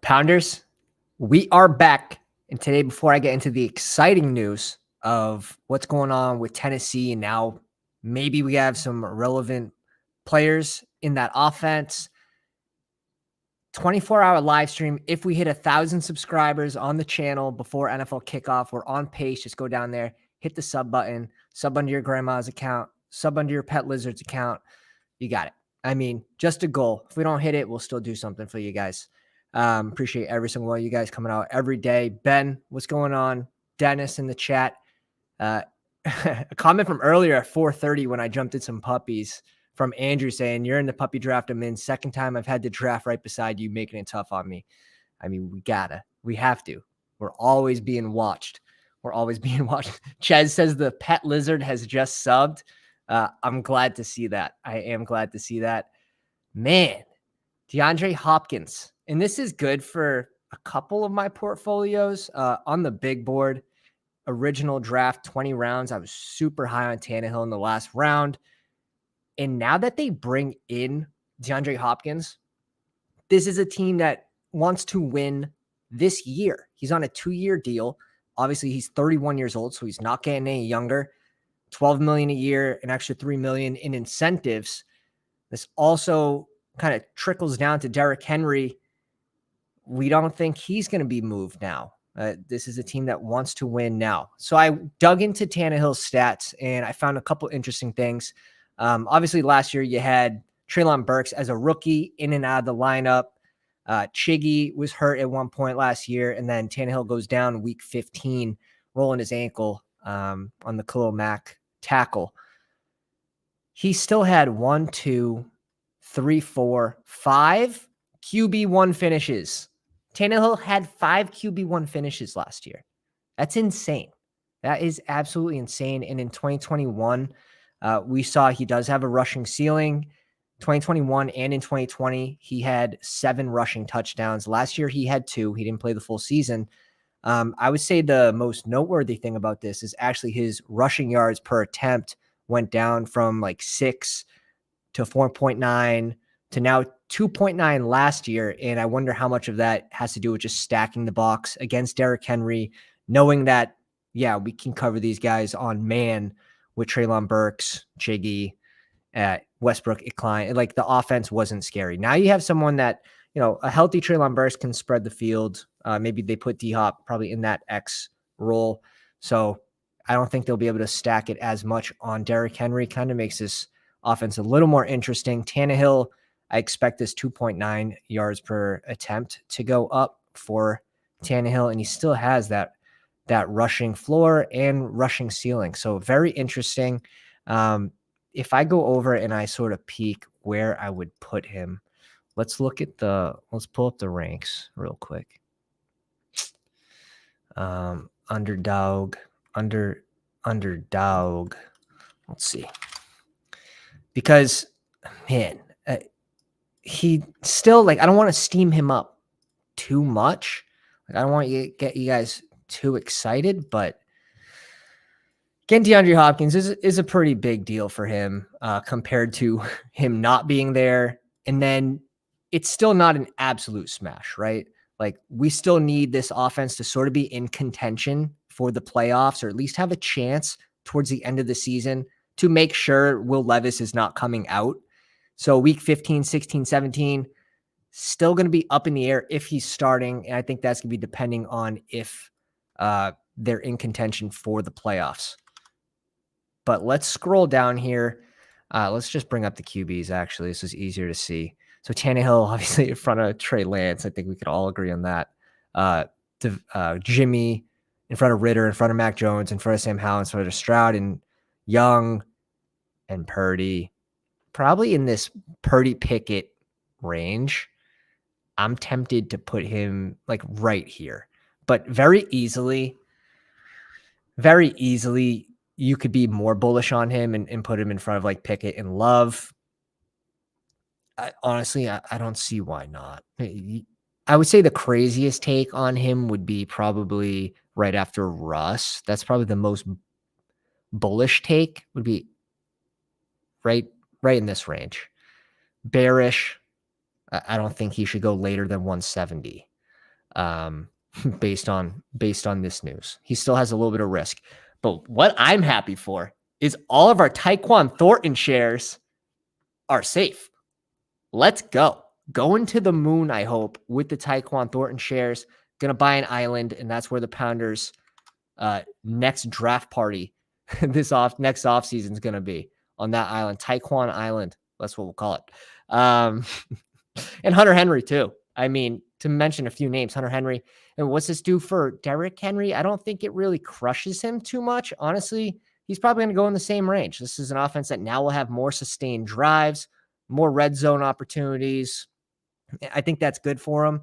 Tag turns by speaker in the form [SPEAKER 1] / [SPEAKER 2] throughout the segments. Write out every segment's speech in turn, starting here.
[SPEAKER 1] Pounders, we are back. And today, before I get into the exciting news of what's going on with Tennessee, and now maybe we have some relevant players in that offense, 24-hour live stream. If we hit 1,000 subscribers on the channel before NFL kickoff, we're on pace. Just go down there, hit the sub button, sub under your grandma's account, sub under your pet lizard's account. You got it. I mean, just a goal. If we don't hit it, we'll still do something for you guys. Appreciate every single one of you guys coming out every day. Ben, what's going on? Dennis in the chat. A comment from earlier at 4:30 when I jumped at some puppies from Andrew saying, "You're in the puppy draft I'm in. Second time I've had to draft right beside you, making it tough on me." I mean, we have to. We're always being watched. Chez says the pet lizard has just subbed. I'm glad to see that. I am glad to see that. Man, DeAndre Hopkins. And this is good for a couple of my portfolios on the big board. Original draft, 20 rounds. I was super high on Tannehill in the last round. And now that they bring in DeAndre Hopkins, this is a team that wants to win this year. He's on a 2-year deal. Obviously, he's 31 years old, so he's not getting any younger. $12 million a year, an extra $3 million in incentives. This also kind of trickles down to Derrick Henry. We don't think he's going to be moved now. This is a team that wants to win now. So I dug into Tannehill's stats, and I found a couple interesting things. Obviously, last year you had Treylon Burks as a rookie in and out of the lineup. Chiggy was hurt at one point last year, and then Tannehill goes down week 15, rolling his ankle on the Khalil Mack tackle. He still had 5 QB1 finishes. Tannehill had 5 QB1 finishes last year. That's insane. That is absolutely insane. And in 2021, we saw he does have a rushing ceiling. 2021 and in 2020, he had 7 rushing touchdowns. Last year, he had 2. He didn't play the full season. I would say the most noteworthy thing about this is actually his rushing yards per attempt went down from like 6 to 4.9 to now 2.9 last year. And I wonder how much of that has to do with just stacking the box against Derrick Henry, knowing that, yeah, we can cover these guys on man with Treylon Burks, Chiggy, Westbrook, Ikline. Like the offense wasn't scary. Now you have someone that, a healthy Treylon Burks can spread the field. Maybe they put D-Hop probably in that X role. So I don't think they'll be able to stack it as much on Derrick Henry. Kind of makes this offense a little more interesting. Tannehill, I expect this 2.9 yards per attempt to go up for Tannehill, and he still has that rushing floor and rushing ceiling. So very interesting. If I go over and I sort of peek where I would put him, let's pull up the ranks real quick. Underdog. Let's see. Because, man, he still, I don't want to steam him up too much. I don't want to get you guys too excited, but getting DeAndre Hopkins is a pretty big deal for him compared to him not being there. And then it's still not an absolute smash, right? Like we still need this offense to sort of be in contention for the playoffs, or at least have a chance towards the end of the season to make sure Will Levis is not coming out. So week 15, 16, 17, still going to be up in the air if he's starting. And I think that's going to be depending on if they're in contention for the playoffs. But let's scroll down here. Let's just bring up the QBs, actually. This is easier to see. So Tannehill, obviously, in front of Trey Lance. I think we could all agree on that. Jimmy in front of Ritter, in front of Mac Jones, in front of Sam Howell, in front of Stroud, and Young and Purdy. Probably in this Purdy Pickett range. I'm tempted to put him right here. But very easily, you could be more bullish on him and put him in front of Pickett and Love. Honestly, I don't see why not. I would say the craziest take on him would be probably right after Russ. That's probably the most bullish take, would be right in this range. Bearish, I don't think he should go later than 170. based on this news. He still has a little bit of risk. But what I'm happy for is all of our Tyquan Thornton shares are safe. Let's go. Going to the moon, I hope, with the Tyquan Thornton shares. Gonna buy an island, and that's where the Pounders next draft party next off season is gonna be, on that island, Tyquan Island. That's what we'll call it. And Hunter Henry too. I mean, to mention a few names, Hunter Henry. And what's this do for Derrick Henry? I don't think it really crushes him too much. Honestly, he's probably going to go in the same range. This is an offense that now will have more sustained drives, more red zone opportunities. I think that's good for him.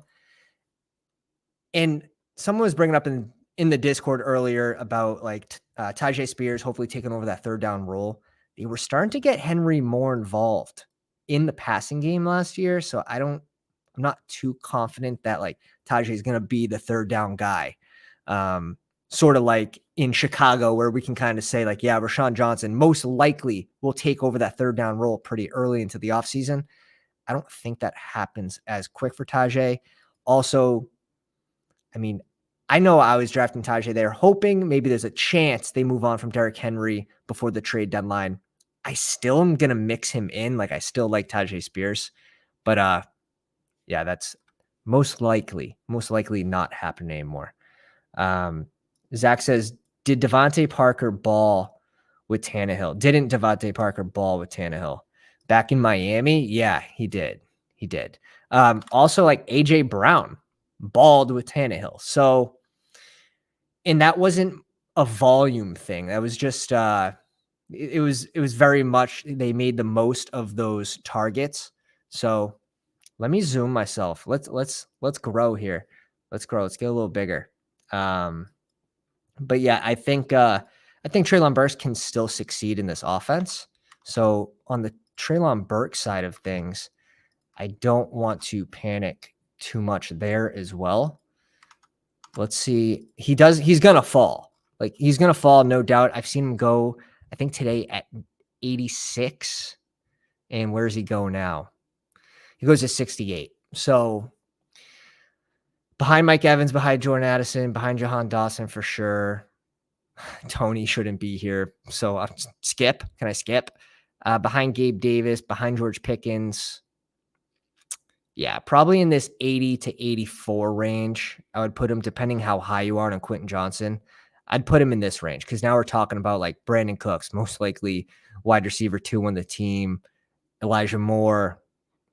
[SPEAKER 1] And someone was bringing up in the Discord earlier about like Tyjae Spears hopefully taking over that third down role. They were starting to get Henry more involved in the passing game last year. So I'm not too confident that like Tyjae is going to be the third down guy. Sort of like in Chicago, where we can kind of say like, yeah, Rashawn Johnson most likely will take over that third down role pretty early into the offseason. I don't think that happens as quick for Tyjae. Also, I mean, I know I was drafting Tyjae there, hoping maybe there's a chance they move on from Derrick Henry before the trade deadline. I still am going to mix him in. Like, I still like Tyjae Spears, but yeah, that's most likely not happening anymore. Zach says, did Devontae Parker ball with Tannehill? Didn't Devontae Parker ball with Tannehill back in Miami? Yeah, he did. Also, like AJ Brown balled with Tannehill. So, and that wasn't a volume thing. That was just it was very much they made the most of those targets. So let me zoom myself. Let's grow here. Let's grow. Let's get a little bigger. But yeah, I think Treylon Burks can still succeed in this offense. So on the Treylon Burks side of things, I don't want to panic too much there as well. Let's see. He's going to fall. Like, he's going to fall, no doubt. I've seen him go, I think today at 86. And where does he go now? He goes to 68. So behind Mike Evans, behind Jordan Addison, behind Jahan Dawson for sure. Tony shouldn't be here. So I'll skip. Can I skip? Behind Gabe Davis, behind George Pickens. Yeah, probably in this 80 to 84 range. I would put him, depending how high you are on Quentin Johnson. I'd put him in this range because now we're talking about like Brandon Cooks, most likely wide receiver 2 on the team. Elijah Moore,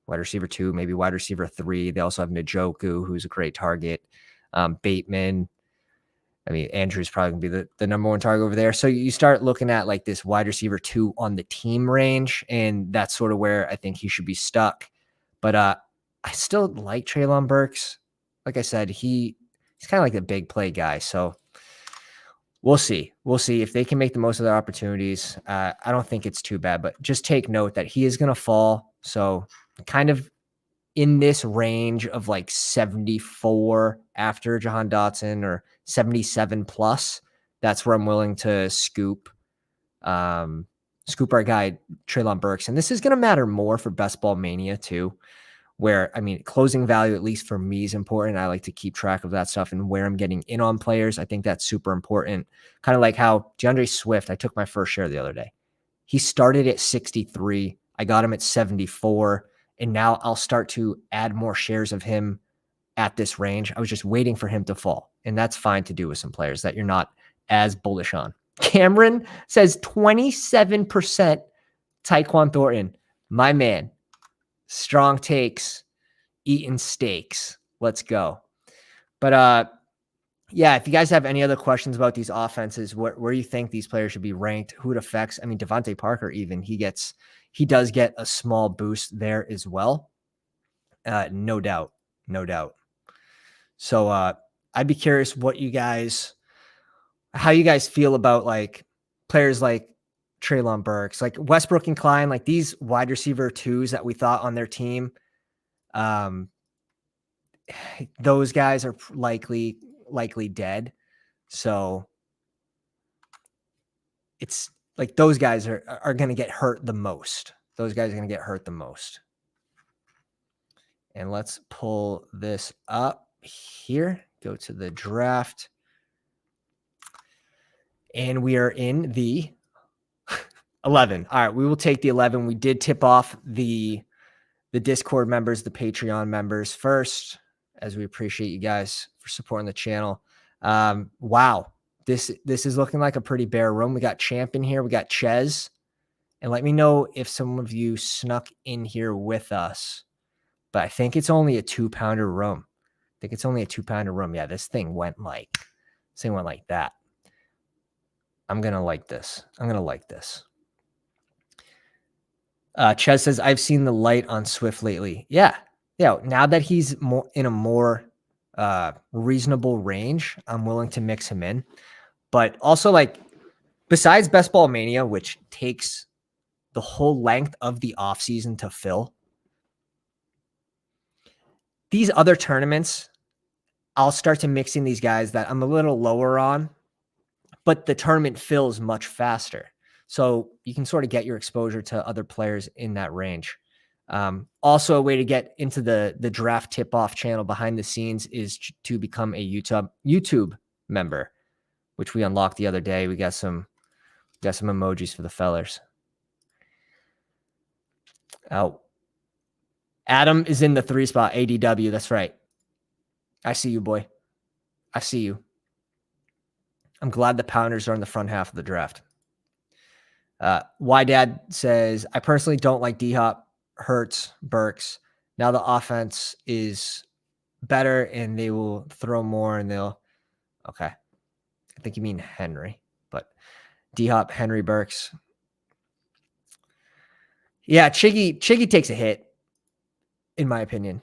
[SPEAKER 1] wide receiver 2, maybe wide receiver 3. They also have Njoku, who's a great target. Bateman. I mean, Andrew's probably going to be the number 1 target over there. So you start looking at like this wide receiver 2 on the team range, and that's sort of where I think he should be stuck. But I still like Treylon Burks. Like I said, he's kind of like a big play guy. So we'll see. We'll see if they can make the most of their opportunities. I don't think it's too bad, but just take note that he is going to fall. So kind of in this range of like 74 after Jahan Dotson or 77 plus, that's where I'm willing to scoop our guy Treylon Burks. And this is going to matter more for Best Ball Mania too, where, I mean, closing value, at least for me, is important. I like to keep track of that stuff and where I'm getting in on players. I think that's super important. Kind of like how DeAndre Swift, I took my first share the other day. He started at 63. I got him at 74. And now I'll start to add more shares of him at this range. I was just waiting for him to fall. And that's fine to do with some players that you're not as bullish on. Cameron says 27% Tyquan Thornton. My man. Strong takes, eating steaks. Let's go. But yeah, if you guys have any other questions about these offenses, where you think these players should be ranked, who it affects. I mean, Devontae Parker, even he does get a small boost there as well. No doubt. So I'd be curious how you guys feel about like players like Treylon Burks, like Westbrook and Klein, like these wide receiver 2s that we thought on their team. Those guys are likely dead. So it's like those guys are going to get hurt the most. And let's pull this up. here. Go to the draft. And we are in the 11. All right, we will take the 11. We did tip off the Discord members, the Patreon members first, as we appreciate you guys for supporting the channel. Wow, this is looking like a pretty bare room. We got Champ in here. We got Ches. And let me know if some of you snuck in here with us. But I think it's only a 2-pounder room. Yeah, this thing went like that. I'm going to like this. Ches says, I've seen the light on Swift lately. Yeah. Now that he's in a more reasonable range, I'm willing to mix him in. But also, like, besides Best Ball Mania, which takes the whole length of the offseason to fill, these other tournaments, I'll start to mix in these guys that I'm a little lower on, but the tournament fills much faster. So you can sort of get your exposure to other players in that range. Also, a way to get into the draft tip-off channel behind the scenes is to become a YouTube member, which we unlocked the other day. We got some emojis for the fellers. Oh, Adam is in the 3 spot. ADW, that's right. I see you, boy. I see you. I'm glad the Pounders are in the front half of the draft. Dad says, I personally don't like D-Hop, Hurts, Burks. Now the offense is better and they will throw more and they'll. Okay. I think you mean Henry, but D-Hop, Henry, Burks. Yeah, Chiggy takes a hit, in my opinion.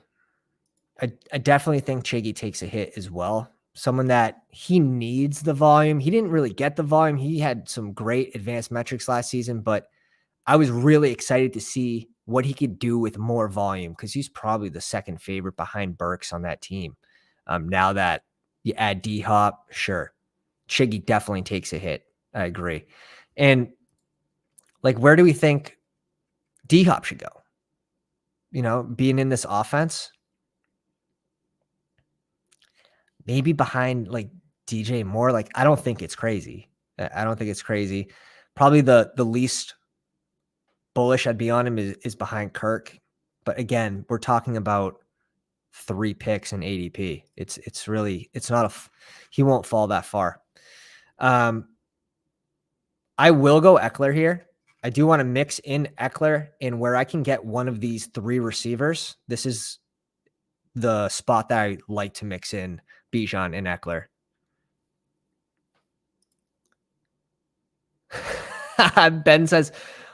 [SPEAKER 1] I definitely think Chiggy takes a hit as well. Someone that he needs the volume. He didn't really get the volume. He had some great advanced metrics last season, but I was really excited to see what he could do with more volume because he's probably the second favorite behind Burks on that team. Now that you add D-Hop, sure. Chiggy definitely takes a hit. I agree. And like, where do we think D-Hop should go? You know, being in this offense, maybe behind like DJ Moore. Like, I don't think it's crazy. Probably the least bullish I'd be on him is behind Kirk. But again, we're talking about 3 picks in ADP. He won't fall that far. I will go Eckler here. I do want to mix in Eckler and where I can get one of these 3 receivers. This is the spot that I like to mix in Bijan and Eckler. Ben says,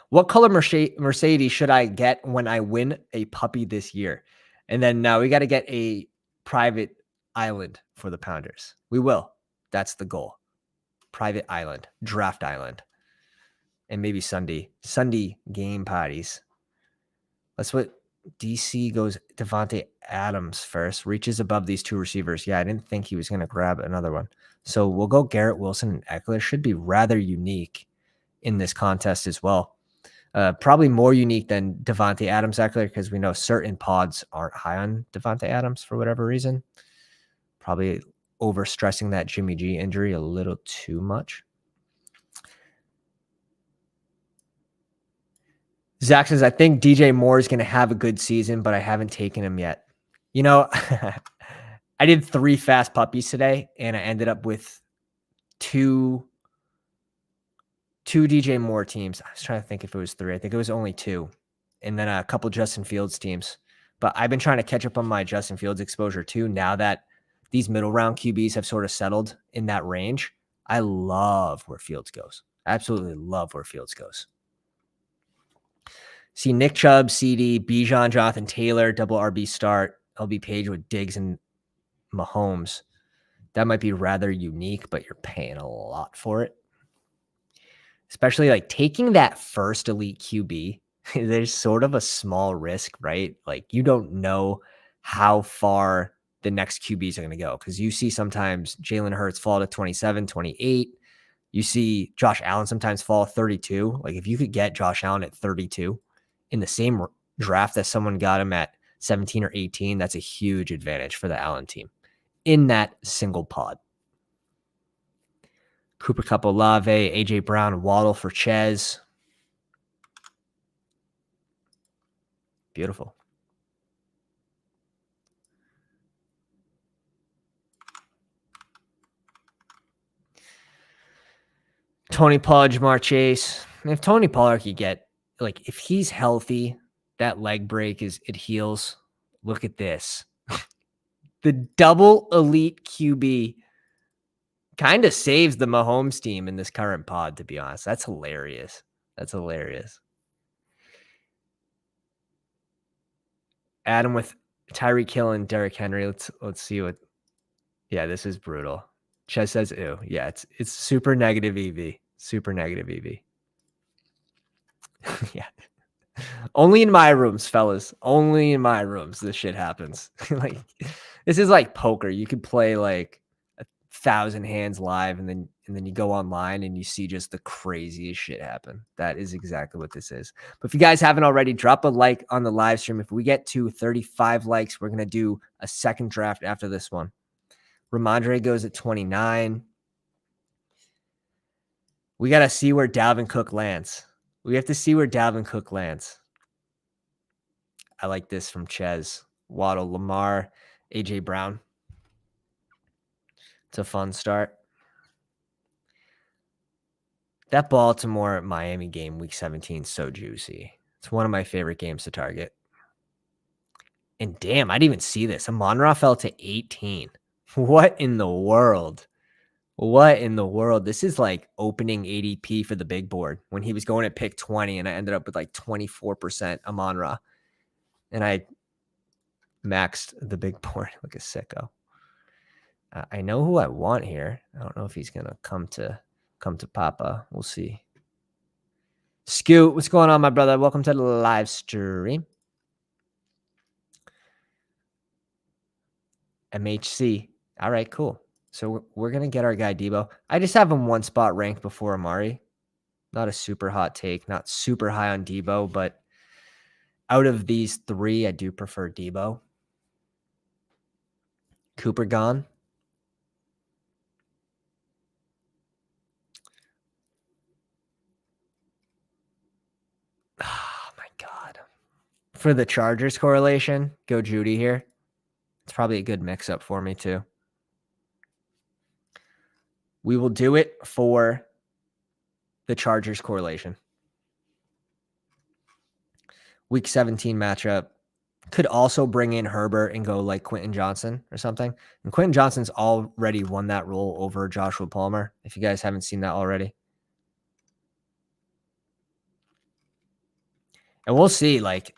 [SPEAKER 1] what color Mercedes should I get when I win a puppy this year? And then now we got to get a private island for the Pounders. We will. That's the goal. Private island, draft island. And maybe Sunday game parties. That's what DC goes. Devontae Adams first, reaches above these 2 receivers. Yeah, I didn't think he was going to grab another one. So we'll go Garrett Wilson and Eckler. Should be rather unique in this contest as well. Probably more unique than Devontae Adams Eckler because we know certain pods aren't high on Devontae Adams for whatever reason. Probably overstressing that Jimmy G injury a little too much. Zach says, I think DJ Moore is going to have a good season, but I haven't taken him yet. You know, I did 3 fast puppies today, and I ended up with two DJ Moore teams. I was trying to think if it was 3. I think it was only 2. And then a couple Justin Fields teams. But I've been trying to catch up on my Justin Fields exposure too. Now that these middle round QBs have sort of settled in that range, I love where Fields goes. Absolutely love where Fields goes. See Nick Chubb, CD, Bijan, Jonathan Taylor, double RB start, LB Page with Diggs and Mahomes. That might be rather unique, but you're paying a lot for it. Especially like taking that first elite QB, there's sort of a small risk, right? Like you don't know how far the next QBs are going to go because you see sometimes Jalen Hurts fall to 27, 28. You see Josh Allen sometimes fall 32. Like if you could get Josh Allen at 32 in the same draft that someone got him at 17 or 18, that's a huge advantage for the Allen team. in that single pod. Cooper Kupp, Olave, AJ Brown, Waddle for Chez. Beautiful. Tony Pollard, Jamar Chase. If Tony Pollard could get, like, if he's healthy, that leg break it heals. Look at this. The double elite QB kind of saves the Mahomes team in this current pod, to be honest. That's hilarious. That's hilarious. Adam with Tyreek Hill and Derrick Henry. Let's see what. Yeah, this is brutal. Chez says, ew. Yeah, it's super negative EV. Super negative EV. Yeah. Only in my rooms, fellas. Only in my rooms this shit happens. Like, this is like poker. You could play like 1,000 hands live and then you go online and you see just the craziest shit happen. That is exactly what this is. But if you guys haven't already, drop a like on the live stream. If we get to 35 likes, we're going to do a second draft after this one. Ramondre goes at 29. We got to see where Dalvin Cook lands. We have to see where Dalvin Cook lands. I like this from Chez. Waddle, Lamar, AJ Brown. It's a fun start. That Baltimore-Miami game, week 17, so juicy. It's one of my favorite games to target. And damn, I didn't even see this. Amon-Ra fell to 18. What in the world? What in the world? This is like opening ADP for the big board when he was going at pick 20, and I ended up with like 24% Amon-Ra. And I maxed the big board like a sicko. I know who I want here. I don't know if he's going to come to Papa. We'll see. Scoot, what's going on, my brother? Welcome to the live stream. MHC. All right, cool. So we're going to get our guy Debo. I just have him one spot ranked before Amari. Not a super hot take. Not super high on Debo, but out of these three, I do prefer Debo. Cooper gone. Oh, my God. For the Chargers correlation, go Judy here. It's probably a good mix-up for me, too. We will do it for the Chargers correlation. Week 17 matchup. Could also bring in Herbert and go like Quentin Johnson or something. And Quentin Johnson's already won that role over Joshua Palmer, if you guys haven't seen that already. And we'll see, like,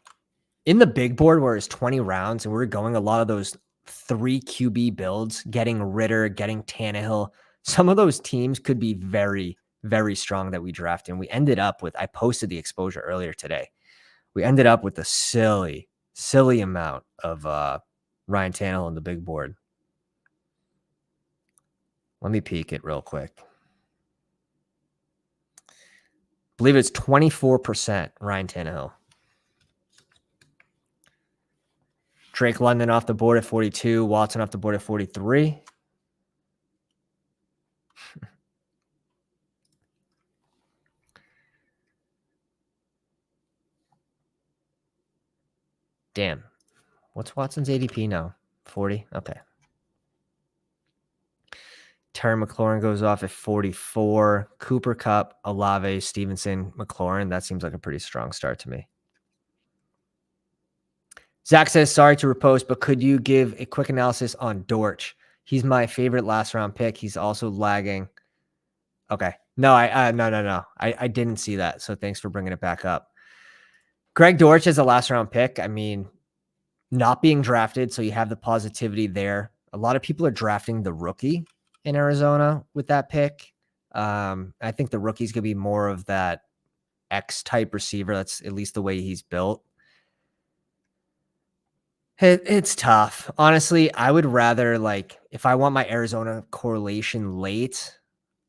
[SPEAKER 1] in the big board where it's 20 rounds and we're going a lot of those 3 QB builds, getting Ritter, getting Tannehill, some of those teams could be very, very strong that we draft. And we ended up with, I posted the exposure earlier today. We ended up with a silly amount of Ryan Tannehill on the big board. Let me peek it real quick. I believe it's 24% Ryan Tannehill. Drake London off the board at 42. Watson off the board at 43. Damn. What's Watson's ADP now? 40? Okay. Terry McLaurin goes off at 44. Cooper Kupp, Olave, Stevenson, McLaurin. That seems like a pretty strong start to me. Zach says, sorry to repost, but could you give a quick analysis on Dortch? He's my favorite last round pick. He's also lagging. Okay. No, no. I didn't see that. So thanks for bringing it back up. Greg Dortch is a last round pick. I mean, not being drafted, so you have the positivity there. A lot of people are drafting the rookie in Arizona with that pick. I think the rookie's going to be more of that X-type receiver. That's at least the way he's built. It's tough. Honestly, I would rather, like, if I want my Arizona correlation late,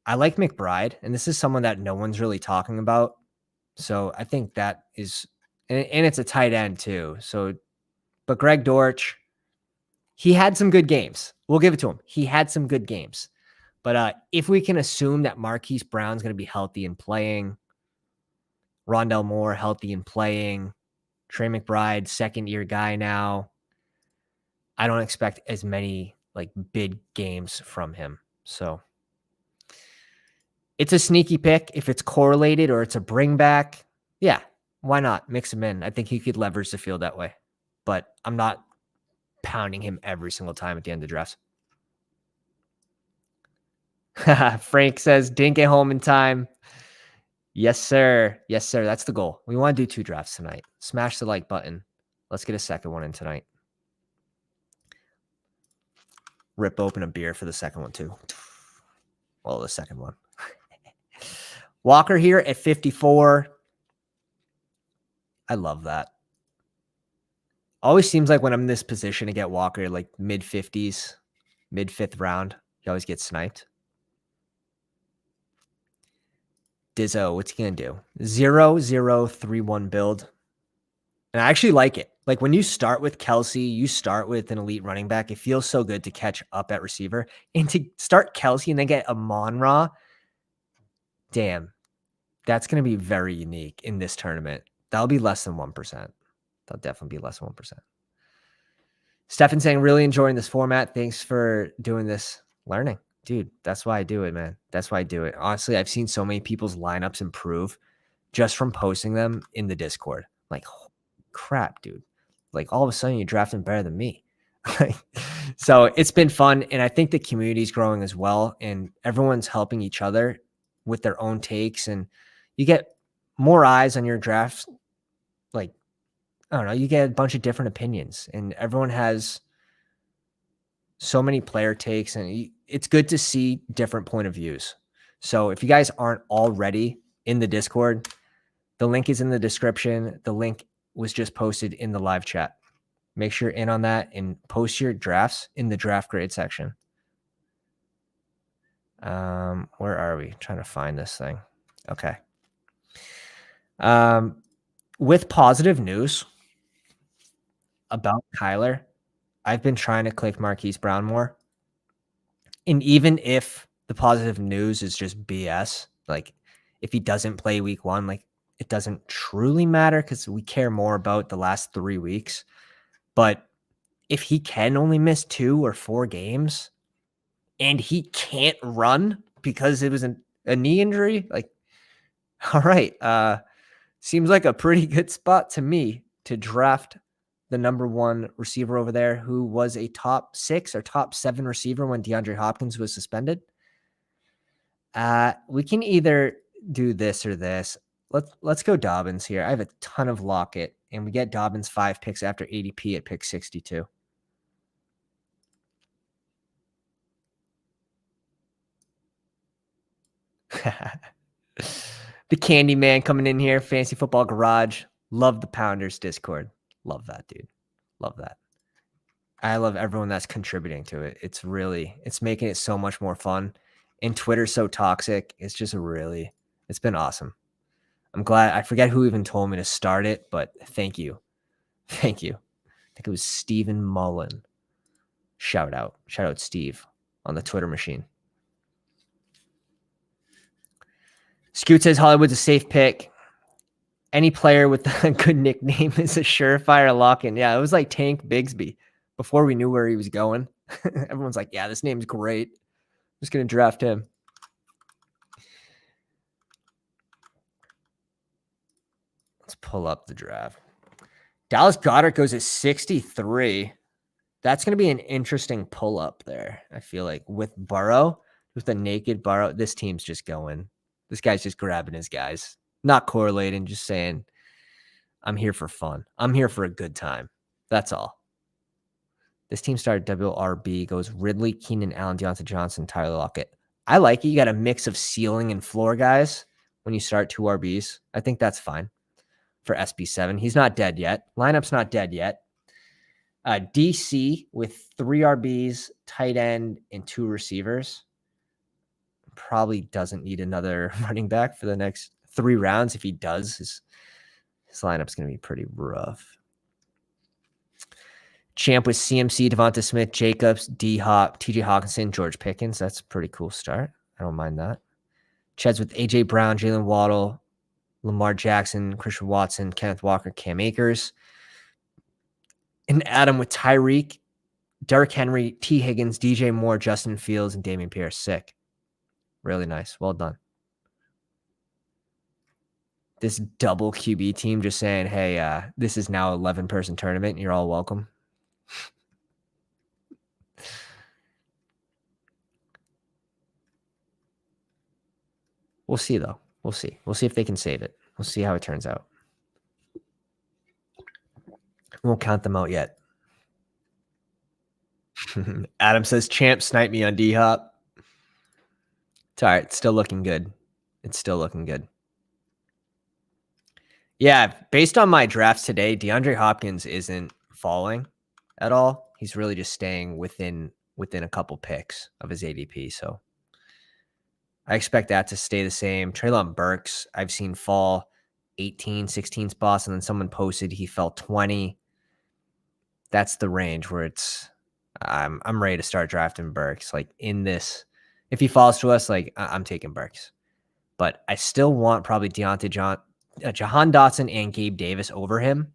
[SPEAKER 1] I like McBride, and this is someone that no one's really talking about. So I think that is, and it's a tight end too. So, but Greg Dortch, he had some good games. We'll give it to him. He had some good games. But if we can assume that Marquise Brown's going to be healthy and playing, Rondell Moore healthy and playing, Trey McBride, second-year guy now, I don't expect as many like big games from him. So it's a sneaky pick. If it's correlated or it's a bring back, yeah, why not mix him in? I think he could leverage the field that way. But I'm not pounding him every single time at the end of drafts. Frank says, didn't get home in time. Yes, sir. Yes, sir. That's the goal. We want to do 2 drafts tonight. Smash the like button. Let's get a second one in tonight. Rip open a beer for the second one, too. Well, the second one. Walker here at 54. I love that. Always seems like when I'm in this position to get Walker, like mid-50s, mid-5th round, he always gets sniped. Dizzo, what's he going to do? 0-0-3-1 build. And I actually like it. Like when you start with Kelsey, you start with an elite running back. It feels so good to catch up at receiver. And to start Kelsey and then get Amon-Ra, damn, that's going to be very unique in this tournament. That'll be less than 1%. That'll definitely be less than 1%. Stefan saying, really enjoying this format. Thanks for doing this learning. Dude, that's why I do it, man. That's why I do it. Honestly, I've seen so many people's lineups improve just from posting them in the Discord. Like, crap, dude. Like, all of a sudden, you're drafting better than me. So it's been fun. And I think the community's growing as well. And everyone's helping each other with their own takes. And you get more eyes on your drafts. Like, I don't know, you get a bunch of different opinions. And everyone has so many player takes. And it's good to see different point of views. So if you guys aren't already in the Discord, the link is in the description. The link was just posted in the live chat. Make sure you're in on that and post your drafts in the draft grade section. Where are we? Trying to find this thing. Okay. With positive news about Kyler, I've been trying to click Marquise Brown more. And even if the positive news is just BS, like if he doesn't play week 1, like it doesn't truly matter because we care more about the last 3 weeks. But if he can only miss 2 or 4 games and he can't run because it was a knee injury, like, all right, seems like a pretty good spot to me to draft the number 1 receiver over there, who was a top 6 or top 7 receiver when DeAndre Hopkins was suspended. We can either do this or this. Let's go Dobbins here. I have a ton of Lockett, and we get Dobbins 5 picks after ADP at pick 62. The Candy Man coming in here. Fantasy Football Garage. Love the Pounders Discord. Love that, dude. Love that. I love everyone that's contributing to it. It's making it so much more fun. And Twitter's so toxic. It's just it's been awesome. I'm glad. I forget who even told me to start it, but thank you. Thank you. I think it was Stephen Mullen. Shout out Steve on the Twitter machine. Scoot says Hollywood's a safe pick. Any player with a good nickname is a surefire lock-in. Yeah, it was like Tank Bigsby before we knew where he was going. Everyone's like, yeah, this name's great. I'm just going to draft him. Let's pull up the draft. Dallas Goedert goes at 63. That's going to be an interesting pull-up there, I feel like. With Burrow, with the naked Burrow, this team's just going. This guy's just grabbing his guys. Not correlating, just saying, I'm here for fun. I'm here for a good time. That's all. This team started WRB, goes Ridley, Keenan Allen, Deontay Johnson, Tyler Lockett. I like it. You got a mix of ceiling and floor guys when you start 2 RBs. I think that's fine for SB7. He's not dead yet. Lineup's not dead yet. DC with 3 RBs, tight end, and 2 receivers. Probably doesn't need another running back for the next 3 rounds. If he does, his lineup's going to be pretty rough. Champ with CMC, Devonta Smith, Jacobs, D-Hop, TJ Hawkinson, George Pickens. That's a pretty cool start. I don't mind that. Cheds with AJ Brown, Jalen Waddle, Lamar Jackson, Christian Watson, Kenneth Walker, Cam Akers. And Adam with Tyreek, Derrick Henry, T. Higgins, DJ Moore, Justin Fields, and Damian Pierce. Sick. Really nice. Well done. This double QB team just saying, hey, this is now 11-person tournament, and you're all welcome. We'll see, though. We'll see. We'll see if they can save it. We'll see how it turns out. We won't count them out yet. Adam says, Champ sniped me on D-Hop. It's all right. It's still looking good. It's still looking good. Yeah, based on my drafts today, DeAndre Hopkins isn't falling at all. He's really just staying within a couple picks of his ADP. So I expect that to stay the same. Treylon Burks, I've seen fall 18, 16 spots, and then someone posted he fell 20. That's the range where it's I'm ready to start drafting Burks. Like in this, if he falls to us, like I'm taking Burks. But I still want probably Jahan Dotson and Gabe Davis over him.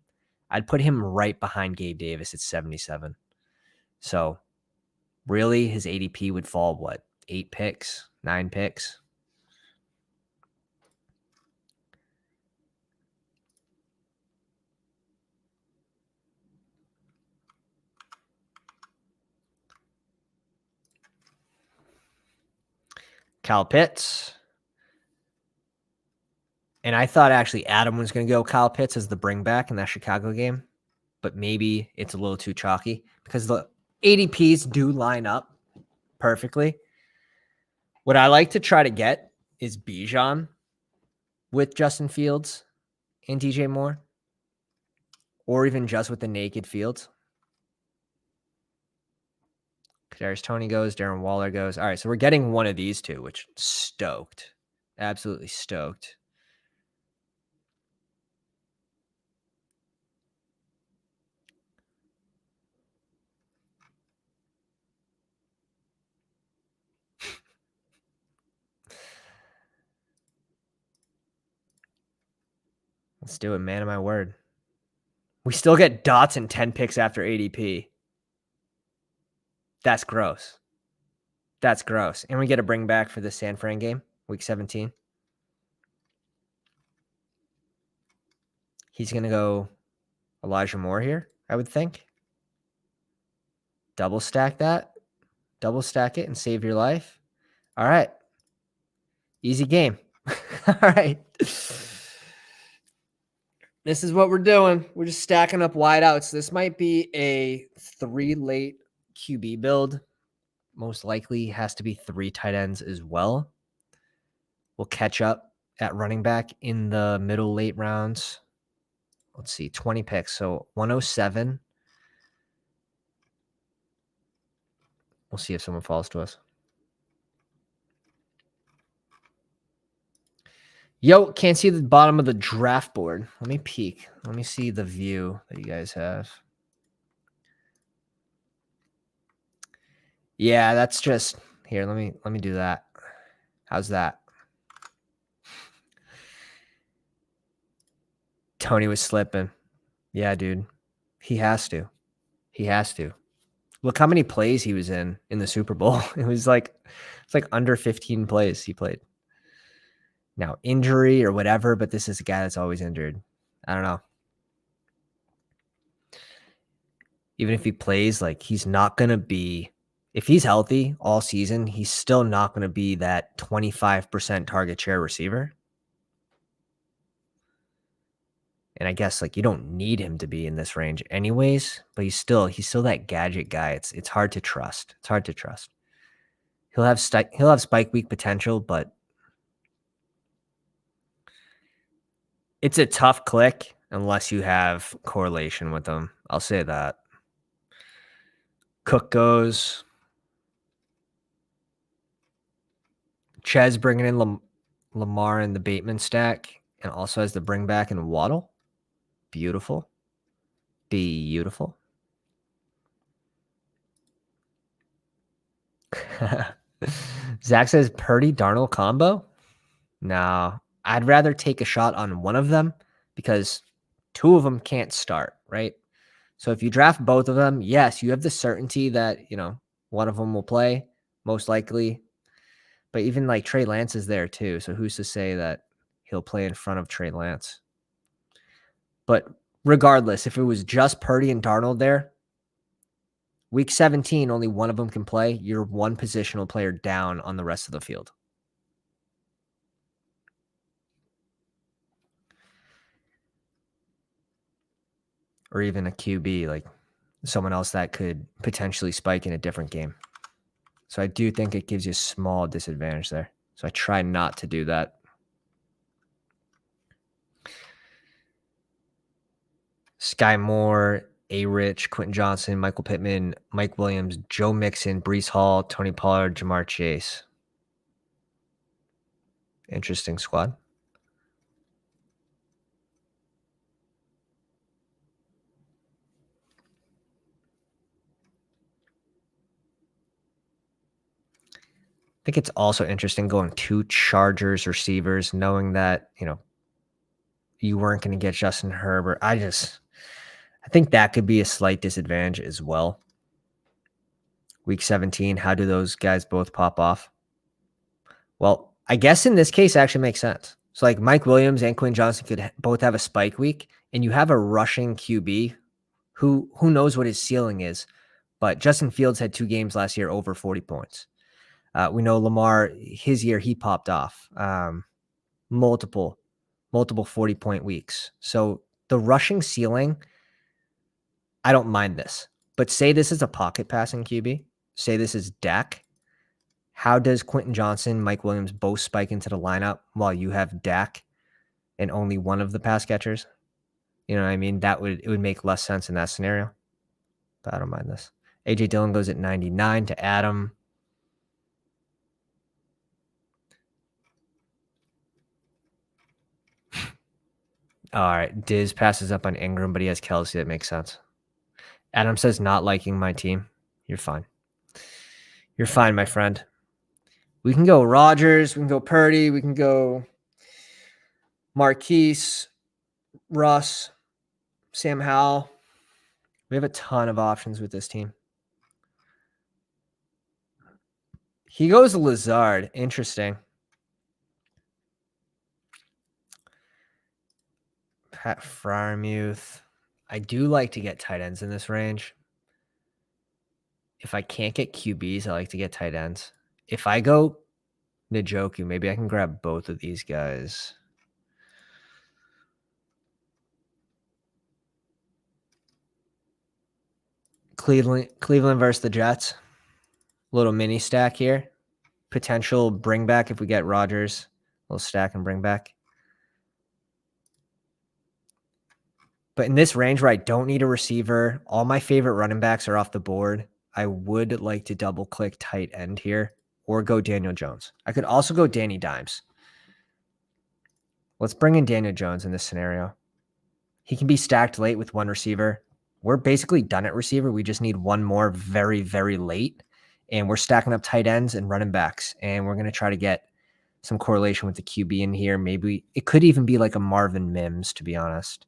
[SPEAKER 1] I'd put him right behind Gabe Davis at 77. So really his ADP would fall, what, 8 picks, 9 picks? Kyle Pitts. And I thought actually Adam was going to go Kyle Pitts as the bring back in that Chicago game, but maybe it's a little too chalky because the ADPs do line up perfectly. What I like to try to get is Bijan with Justin Fields and DJ Moore, or even just with the naked Fields. Kadarius Toney goes, Darren Waller goes. All right, so we're getting one of these two, which stoked. Absolutely stoked. Let's do it, man of my word. We still get Dotson 10 picks after ADP. That's gross. That's gross. And we get a bring back for the San Fran game, week 17. He's going to go Elijah Moore here, I would think. Double stack that. Double stack it and save your life. All right. Easy game. All right. This is what we're doing. We're just stacking up wideouts. This might be a 3 late QB build. Most likely has to be 3 tight ends as well. We'll catch up at running back in the middle late rounds. Let's see, 20 picks. So 107. We'll see if someone falls to us. Yo, can't see the bottom of the draft board. Let me peek. Let me see the view that you guys have. Yeah, that's just here. Let me do that. How's that? Tony was slipping. Yeah, dude. He has to. He has to. Look how many plays he was in the Super Bowl. It's like under 15 plays he played. Now, injury or whatever, but this is a guy that's always injured. I don't know. Even if he plays, like he's not going to be, if he's healthy all season, he's still not going to be that 25% target share receiver. And I guess like you don't need him to be in this range anyways, but he's still that gadget guy. It's hard to trust. It's hard to trust. He'll have spike week potential, but it's a tough click unless you have correlation with them. I'll say that. Cook goes. Ches bringing in Lamar in the Bateman stack and also has the bring back in Waddle. Beautiful. Beautiful. Zach says Purdy Darnold combo. No, I'd rather take a shot on one of them because two of them can't start, right? So if you draft both of them, yes, you have the certainty that, one of them will play, most likely. But even like Trey Lance is there too. So who's to say that he'll play in front of Trey Lance? But regardless, if it was just Purdy and Darnold there, week 17, only one of them can play. You're one positional player down on the rest of the field. Or even a QB, like someone else that could potentially spike in a different game. So I do think it gives you a small disadvantage there. So I try not to do that. Sky Moore, A. Rich, Quentin Johnson, Michael Pittman, Mike Williams, Joe Mixon, Breece Hall, Tony Pollard, Jamar Chase. Interesting squad. I think it's also interesting going two Chargers receivers, knowing that, you weren't going to get Justin Herbert. I think that could be a slight disadvantage as well. Week 17, how do those guys both pop off? Well, I guess in this case, it actually makes sense. So like Mike Williams and Quinn Johnson could both have a spike week, and you have a rushing QB who knows what his ceiling is. But Justin Fields had 2 games last year over 40 points. We know Lamar, his year, he popped off multiple 40-point weeks. So the rushing ceiling, I don't mind this. But say this is a pocket passing QB. Say this is Dak. How does Quentin Johnson, Mike Williams both spike into the lineup while you have Dak and only one of the pass catchers? You know what I mean? It would make less sense in that scenario. But I don't mind this. AJ Dillon goes at 99 to Adam. All right. Diz passes up on Ingram, but he has Kelsey. That makes sense. Adam says not liking my team. You're fine. You're fine, my friend. We can go Rodgers. We can go Purdy. We can go Marquise, Russ, Sam Howell. We have a ton of options with this team. He goes Lazard. Interesting. Pat Fryermuth. I do like to get tight ends in this range. If I can't get QBs, I like to get tight ends. If I go Njoku, maybe I can grab both of these guys. Cleveland versus the Jets. Little mini stack here. Potential bring back if we get Rodgers. Little stack and bring back. But in this range where I don't need a receiver, all my favorite running backs are off the board. I would like to double click tight end here or go Daniel Jones. I could also go Danny Dimes. Let's bring in Daniel Jones in this scenario. He can be stacked late with one receiver. We're basically done at receiver. We just need one more very, very late. And we're stacking up tight ends and running backs. And we're going to try to get some correlation with the QB in here. Maybe it could even be like a Marvin Mims, to be honest,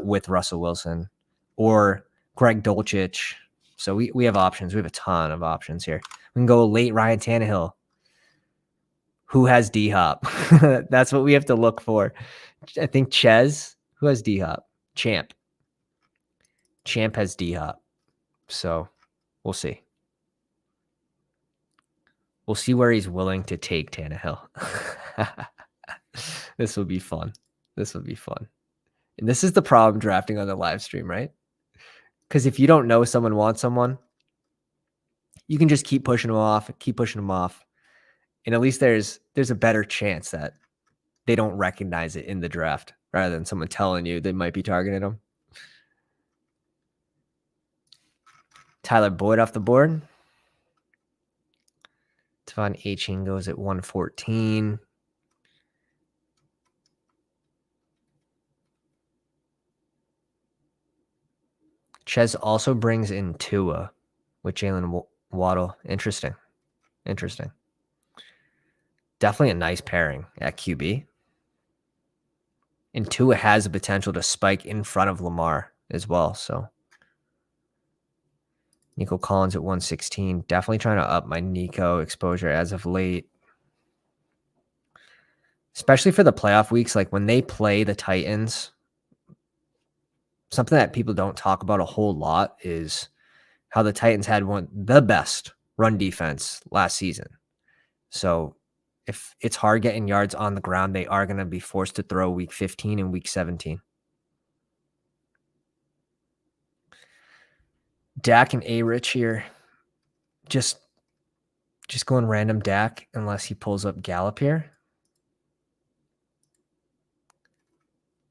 [SPEAKER 1] with Russell Wilson or Greg Dulcich. So we have options. We have a ton of options here. We can go late Ryan Tannehill. Who has D-Hop? That's what we have to look for. I think Ches. Who has D-Hop? Champ. Champ has D-Hop. So we'll see. We'll see where he's willing to take Tannehill. This will be fun. This will be fun. And this is the problem drafting on the live stream, right? Because if you don't know someone wants someone, you can just keep pushing them off, And at least there's a better chance that they don't recognize it in the draft rather than someone telling you they might be targeting them. Tyler Boyd off the board. Devon Achane goes at 114. Ches also brings in Tua with Jalen Waddle. Interesting. Interesting. Definitely a nice pairing at QB. And Tua has the potential to spike in front of Lamar as well. So Nico Collins at 116. Definitely trying to up my Nico exposure as of late. Especially for the playoff weeks, like when they play the Titans, something that people don't talk about a whole lot is how the Titans had the best run defense last season. So if it's hard getting yards on the ground, they are going to be forced to throw week 15 and week 17. Dak and A-Rich here. Just going random Dak unless he pulls up Gallup here.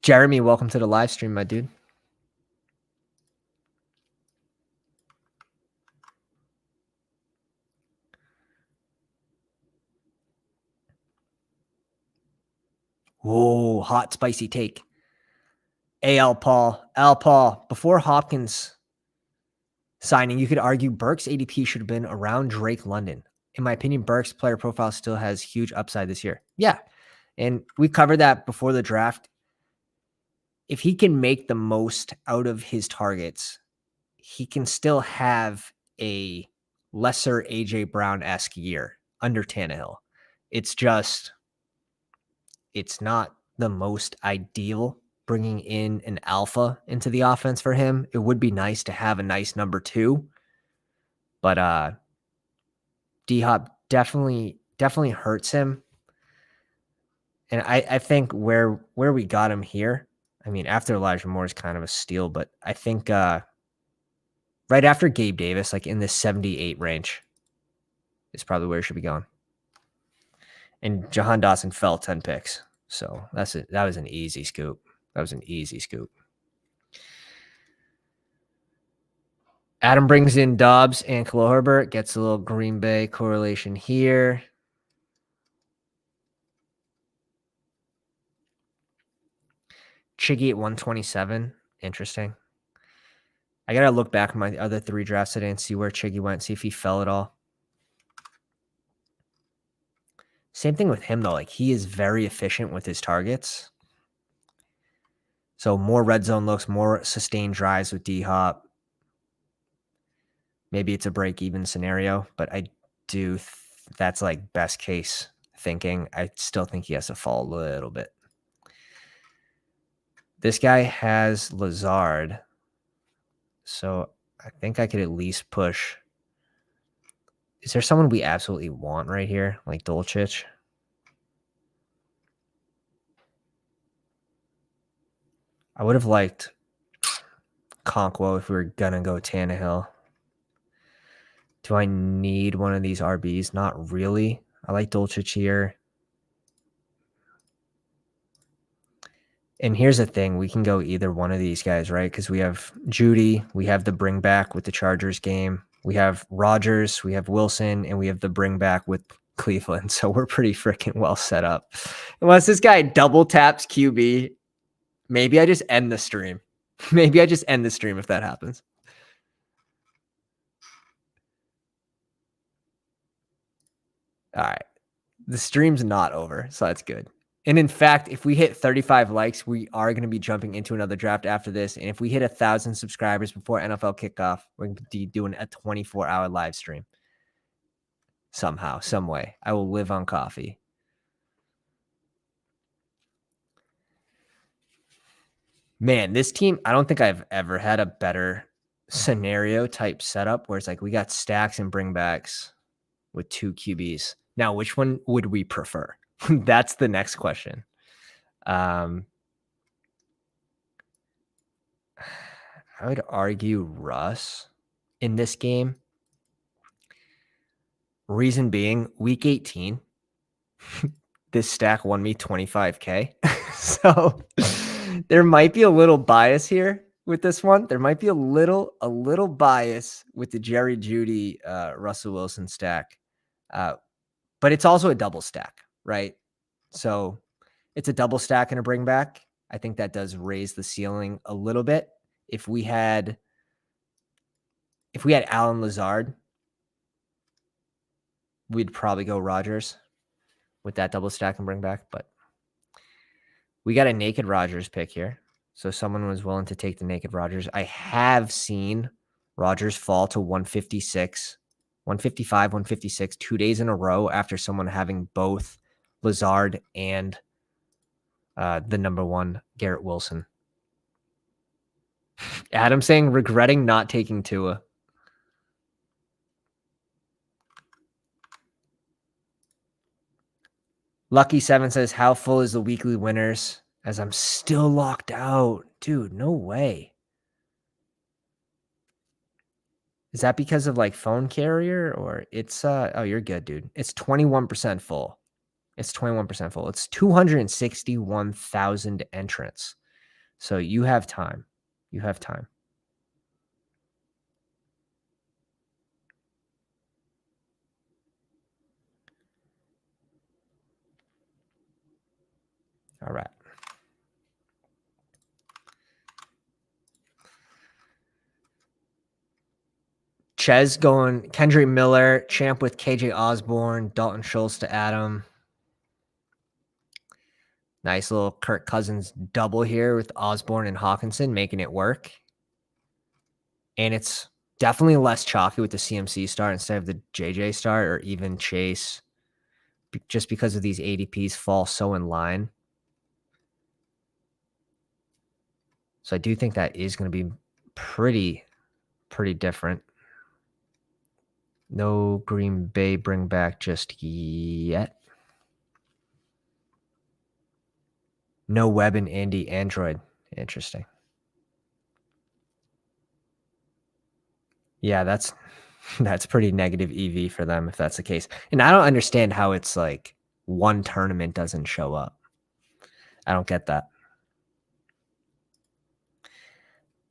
[SPEAKER 1] Jeremy, welcome to the live stream, my dude. Whoa, hot, spicy take. Al Paul, before Hopkins signing, you could argue Burks' ADP should have been around Drake London. In my opinion, Burks' player profile still has huge upside this year. Yeah, and we covered that before the draft. If he can make the most out of his targets, he can still have a lesser A.J. Brown-esque year under Tannehill. It's not the most ideal bringing in an alpha into the offense for him. It would be nice to have a nice number 2, but D-Hop definitely hurts him. And I think where we got him here, I mean, after Elijah Moore is kind of a steal, but I think right after Gabe Davis, like in the 78 range, is probably where he should be going. And Jahan Dotson fell 10 picks. So that's it. That was an easy scoop. Adam brings in Dobbs and Khalil Herbert. Gets a little Green Bay correlation here. Chiggy at 127. Interesting. I got to look back at my other 3 drafts today and see where Chiggy went, see if he fell at all. Same thing with him, though. Like, he is very efficient with his targets. So more red zone looks, more sustained drives with D-Hop. Maybe it's a break-even scenario, but I do that's like best case thinking. I still think he has to fall a little bit. This guy has Lazard, so I think I could at least push. Is there someone we absolutely want right here, like Dolchich? I would have liked Conquo if we were going to go Tannehill. Do I need one of these RBs? Not really. I like Dolchich here. And here's the thing. We can go either one of these guys, right? Because we have Judy. We have the bring back with the Chargers game. We have Rodgers. We have Wilson. And we have the bring back with Cleveland. So we're pretty freaking well set up. Unless this guy double taps QB, maybe I just end the stream. Maybe I just end the stream if that happens. All right. The stream's not over, so that's good. And in fact, if we hit 35 likes, we are going to be jumping into another draft after this. And if we hit 1,000 subscribers before NFL kickoff, we're going to be doing a 24-hour live stream. Somehow, some way. I will live on coffee. Man, this team, I don't think I've ever had a better scenario type setup where it's like we got stacks and bringbacks with 2 QBs. Now, which one would we prefer? That's the next question. I would argue Russ in this game. Reason being, week 18, this stack won me $25K. So there might be a little bias here with this one. There might be a little bias with the Jerry Jeudy, Russell Wilson stack. But it's also a double stack, right? So it's a double stack and a bring back. I think that does raise the ceiling a little bit. If we had Allen Lazard, we'd probably go Rodgers with that double stack and bring back. But we got a naked Rodgers pick here. So someone was willing to take the naked Rodgers. I have seen Rodgers fall to 156, 155, 156 2 days in a row after someone having both Lazard and the number one Garrett Wilson. Adam saying regretting not taking Tua. Lucky7 says, how full is the weekly winners? As I'm still locked out. Dude, no way. Is that because of like phone carrier or it's oh, you're good, dude. It's 21% full. It's 21% full. It's 261,000 entrants. So you have time. You have time. All right. Ches going Kendrick Miller, Champ with KJ Osborne, Dalton Schultz to Adam. Nice little Kirk Cousins double here with Osborne and Hawkinson making it work. And it's definitely less chalky with the CMC start instead of the JJ start or even Chase, just because of these ADPs fall so in line. So I do think that is going to be pretty different. No Green Bay bring back just yet. No Webb and Andy Android. Interesting. Yeah, that's pretty negative EV for them if that's the case. And I don't understand how it's like one tournament doesn't show up. I don't get that.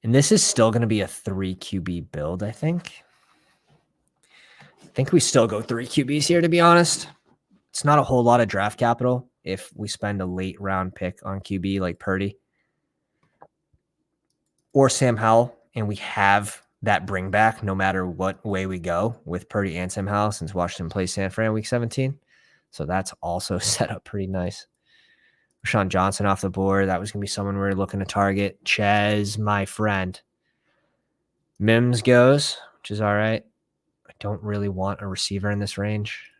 [SPEAKER 1] And this is still going to be a 3 QB build, I think. I think we still go 3 QBs here, to be honest. It's not a whole lot of draft capital if we spend a late round pick on QB like Purdy or Sam Howell, and we have that bring back no matter what way we go with Purdy and Sam Howell since Washington plays San Fran week 17. So that's also set up pretty nice. Rashawn Johnson off the board. That was going to be someone we were looking to target. Ches, my friend. Mims goes, which is all right. I don't really want a receiver in this range.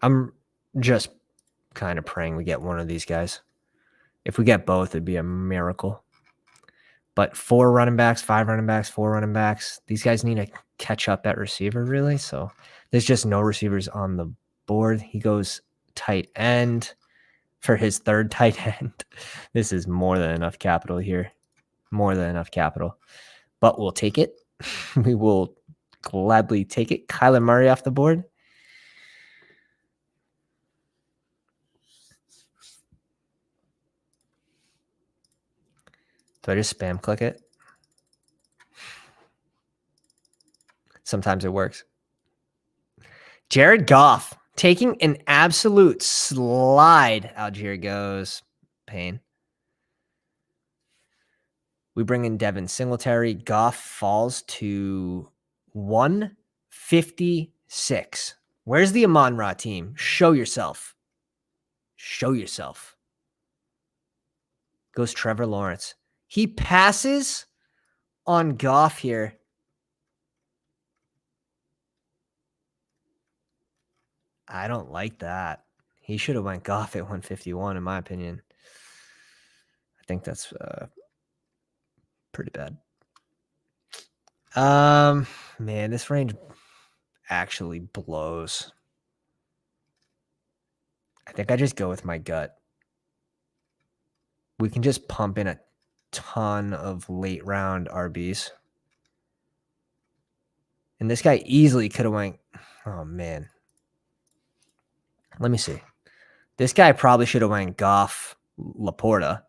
[SPEAKER 1] I'm just kind of praying we get one of these guys. If we get both, it'd be a miracle. But 4 running backs, 5 running backs, 4 running backs, these guys need to catch up at receiver, really. So there's just no receivers on the board. He goes tight end for his third tight end. This is more than enough capital here. More than enough capital. But we'll take it. We will gladly take it. Kyler Murray off the board. Do I just spam click it? Sometimes it works. Jared Goff taking an absolute slide. Algier goes. Pain. We bring in Devin Singletary. Goff falls to 156. Where's the Amon-Ra team? Show yourself. Show yourself. Goes Trevor Lawrence. He passes on Goff here. I don't like that. He should have went Goff at 151, in my opinion. I think that's pretty bad. Man, this range actually blows. I think I just go with my gut. We can just pump in a ton of late round RBs. And this guy easily could have went. Oh, man. Let me see. This guy probably should have went Goff, Laporta.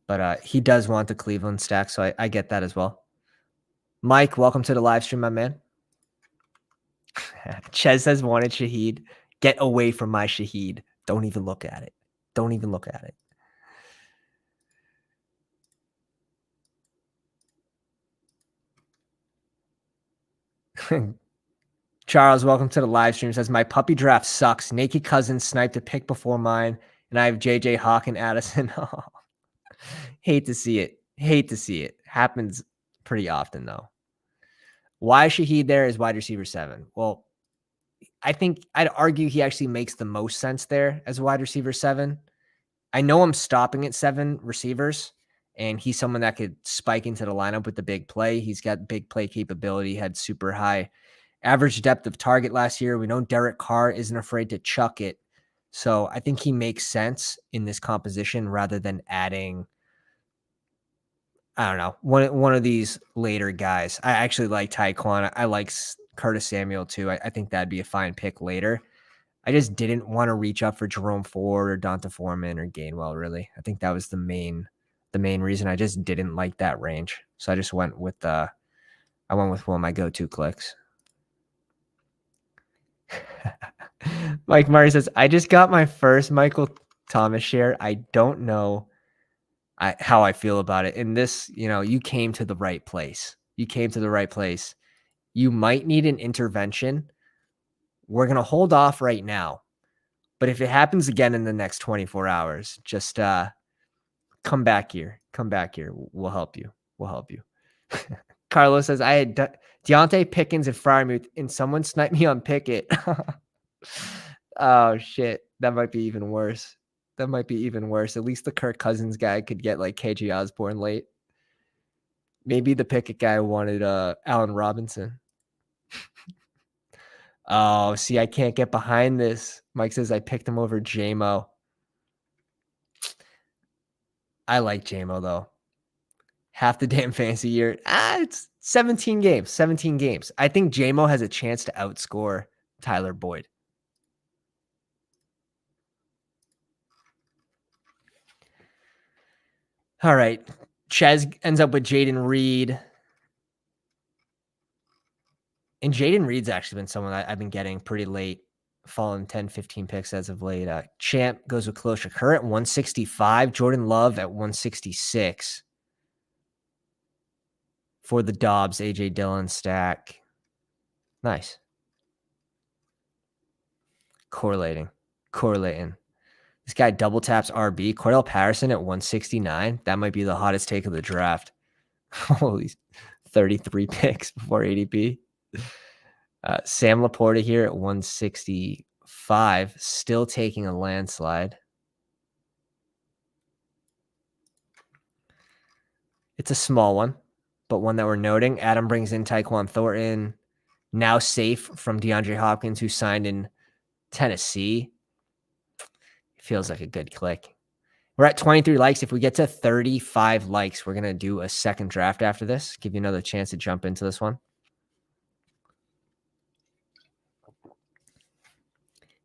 [SPEAKER 1] But he does want the Cleveland stack, so I get that as well. Mike, welcome to the live stream, my man. Ches says wanted Shaheed. Get away from my Shaheed. Don't even look at it. Don't even look at it. Charles, welcome to the live stream. Says, my puppy draft sucks. Naked Cousins sniped a pick before mine, and I have JJ, Hawk, and Addison. Hate to see it. Hate to see it. Happens pretty often, though. Why Shaheed there is wide receiver 7? Well, I think I'd argue he actually makes the most sense there as wide receiver 7. I know I'm stopping at 7 receivers, and he's someone that could spike into the lineup with the big play. He's got big play capability, had super high average depth of target last year. We know Derek Carr isn't afraid to chuck it. So I think he makes sense in this composition rather than adding, I don't know, one of these later guys. I actually like Tyquan. I like Curtis Samuel too. I think that'd be a fine pick later. I just didn't want to reach up for Jerome Ford or Donta Foreman or Gainwell, really. I think that was the main reason. I just didn't like that range. So I just went with one of my go-to clicks. Mike Murray says, I just got my first Michael Thomas share. I don't know how I feel about it. And this, you came to the right place. You came to the right place. You might need an intervention. We're going to hold off right now. But if it happens again in the next 24 hours, just come back here. Come back here. We'll help you. We'll help you. Carlos says, I had Deontay Pickens and Freiermuth, and someone sniped me on Pickett. Oh, shit. That might be even worse. That might be even worse. At least the Kirk Cousins guy could get like KJ Osborne late. Maybe the Pickett guy wanted Allen Robinson. Oh, see, I can't get behind this. Mike says I picked him over JMO. I like JMO, though. Half the damn fantasy year. It's 17 games. 17 games. I think JMO has a chance to outscore Tyler Boyd. All right. Chez ends up with Jaden Reed. And Jaden Reed's actually been someone I've been getting pretty late, fallen 10, 15 picks as of late. Champ goes with Khalil Shakir at 165. Jordan Love at 166. For the Dobbs, A.J. Dillon stack. Nice. Correlating. This guy double taps RB. Cordell Patterson at 169. That might be the hottest take of the draft. Holy 33 picks before ADP. Sam Laporta here at 165. Still taking a landslide. It's a small one, but one that we're noting. Adam brings in Tyquan Thornton, now safe from DeAndre Hopkins, who signed in Tennessee. Feels like a good click. We're at 23 likes. If we get to 35 likes, we're going to do a second draft after this. Give you another chance to jump into this one.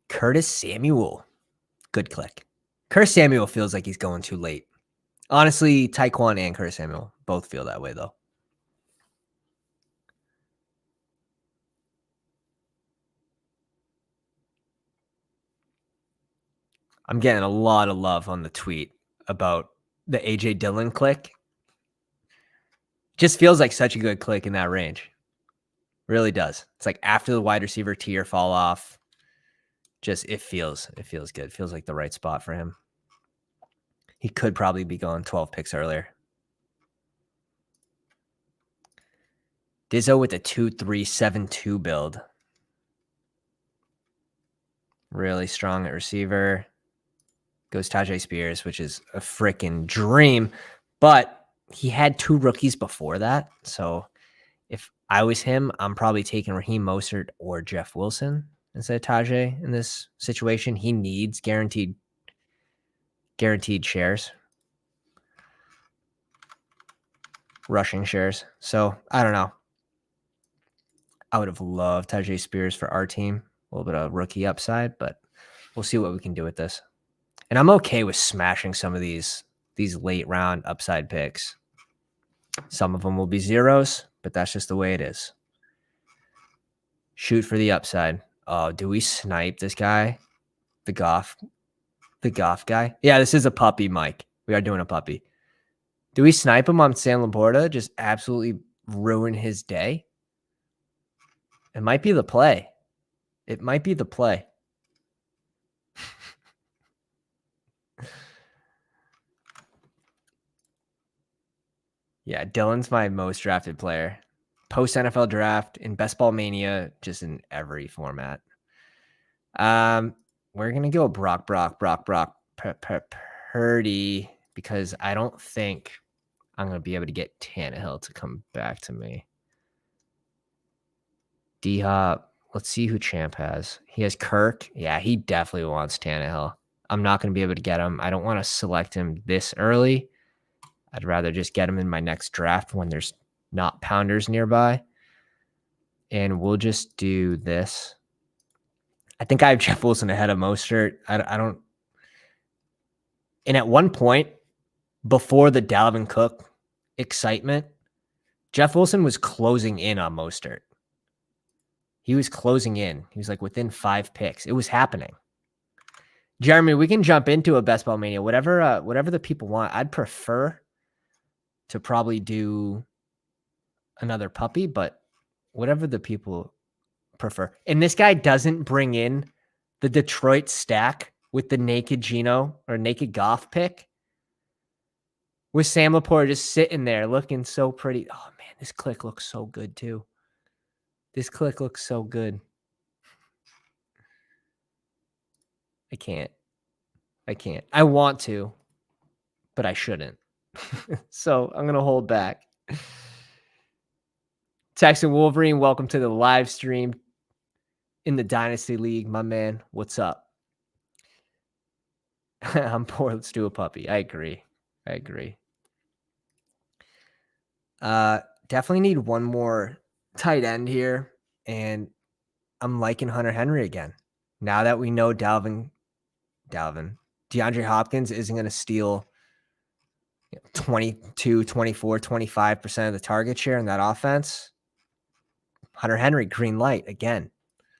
[SPEAKER 1] Curtis Samuel. Good click. Curtis Samuel feels like he's going too late. Honestly, Tyquan and Curtis Samuel both feel that way, though. I'm getting a lot of love on the tweet about the A.J. Dillon click. Just feels like such a good click in that range. Really does. It's like after the wide receiver tier fall off. Just it feels good. Feels like the right spot for him. He could probably be going 12 picks earlier. Dizzo with a 2-3-7-2 build. Really strong at receiver. Goes Tajay Spears, which is a freaking dream. But he had 2 rookies before that. So if I was him, I'm probably taking Raheem Mostert or Jeff Wilson instead of Tajay in this situation. He needs guaranteed shares. Rushing shares. So I don't know. I would have loved Tajay Spears for our team. A little bit of rookie upside, but we'll see what we can do with this. And I'm okay with smashing some of these late round upside picks. Some of them will be zeros, but that's just the way it is. Shoot for the upside. Oh, do we snipe this guy? The Goff guy? Yeah, this is a puppy, Mike. We are doing a puppy. Do we snipe him on Sam Laporta? Just absolutely ruin his day? It might be the play. It might be the play. Yeah, Dylan's my most drafted player. Post NFL draft, in Best Ball Mania, just in every format. We're gonna go Brock Purdy because I don't think I'm gonna be able to get Tannehill to come back to me. D-Hop. Let's see who Champ has. He has Kirk. Yeah, he definitely wants Tannehill. I'm not going to be able to get him. I don't want to select him this early. I'd rather just get him in my next draft when there's not pounders nearby. And we'll just do this. I think I have Jeff Wilson ahead of Mostert. I don't. And at one point, before the Dalvin Cook excitement, Jeff Wilson was closing in on Mostert. He was closing in. He was like within 5 picks. It was happening. Jeremy, we can jump into a Best Ball Mania. Whatever the people want. I'd prefer to probably do another puppy, but whatever the people prefer. And this guy doesn't bring in the Detroit stack with the naked Geno or naked Goff pick. With Sam Laporte just sitting there looking so pretty. Oh, man, this click looks so good, too. This click looks so good. I can't. I want to, but I shouldn't. So I'm going to hold back. Texan Wolverine, welcome to the live stream in the Dynasty League, my man. What's up? I'm poor. Let's do a puppy. I agree. Definitely need one more tight end here, and I'm liking Hunter Henry again. Now that we know DeAndre Hopkins isn't going to steal 22, 24, 25% of the target share in that offense. Hunter Henry, green light again.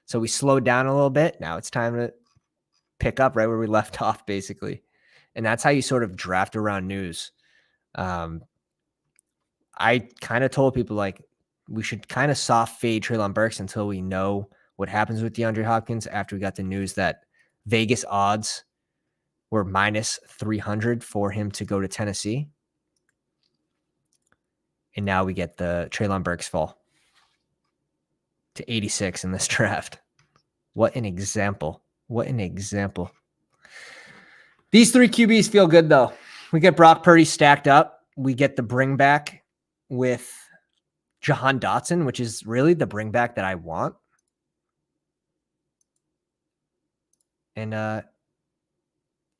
[SPEAKER 1] So we slowed down a little bit. Now it's time to pick up right where we left off, basically. And that's how you sort of draft around news. I kind of told people like we should kind of soft fade Treylon Burks until we know what happens with DeAndre Hopkins after we got the news that Vegas odds were minus 300 for him to go to Tennessee. And now we get the Treylon Burks fall to 86 in this draft. What an example. These 3 QBs feel good, though. We get Brock Purdy stacked up. We get the bring back with Jahan Dotson, which is really the bring back that I want. And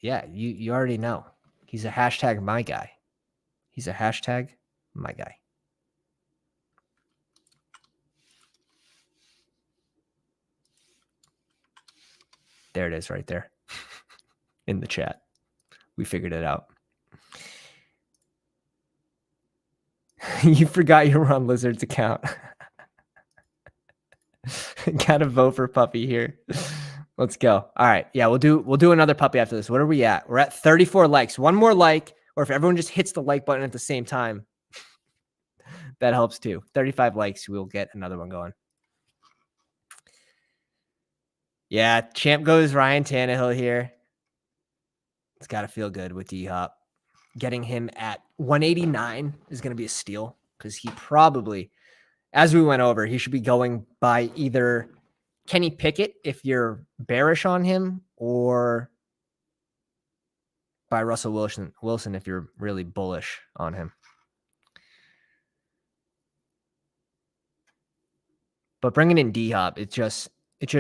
[SPEAKER 1] yeah, you already know. He's a hashtag my guy. There it is right there in the chat. We figured it out. You forgot you were on Lizard's account. Gotta vote for Puppy here. Let's go. All right. Yeah, we'll do another puppy after this. What are we at? We're at 34 likes. One more like, or if everyone just hits the like button at the same time, that helps too. 35 likes, we'll get another one going. Yeah, champ goes Ryan Tannehill here. It's got to feel good with D-Hop. Getting him at 189 is going to be a steal because he probably, as we went over, he should be going by either Kenny Pickett if you're bearish on him, or by Russell Wilson if you're really bullish on him. But bringing in D-Hop, it just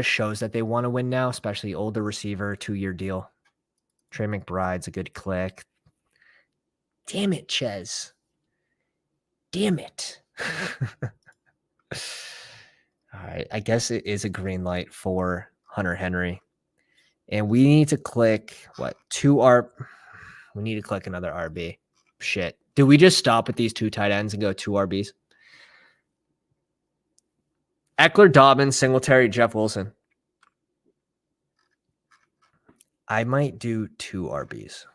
[SPEAKER 1] shows that they want to win now, especially older receiver, 2-year deal. Trey McBride's a good click. Damn it, Ches. Damn it. All right, I guess it is a green light for Hunter Henry. And we need to click, what, we need to click another RB. Shit. Do we just stop at these 2 tight ends and go 2 RBs? Eckler, Dobbins, Singletary, Jeff Wilson. I might do 2 RBs.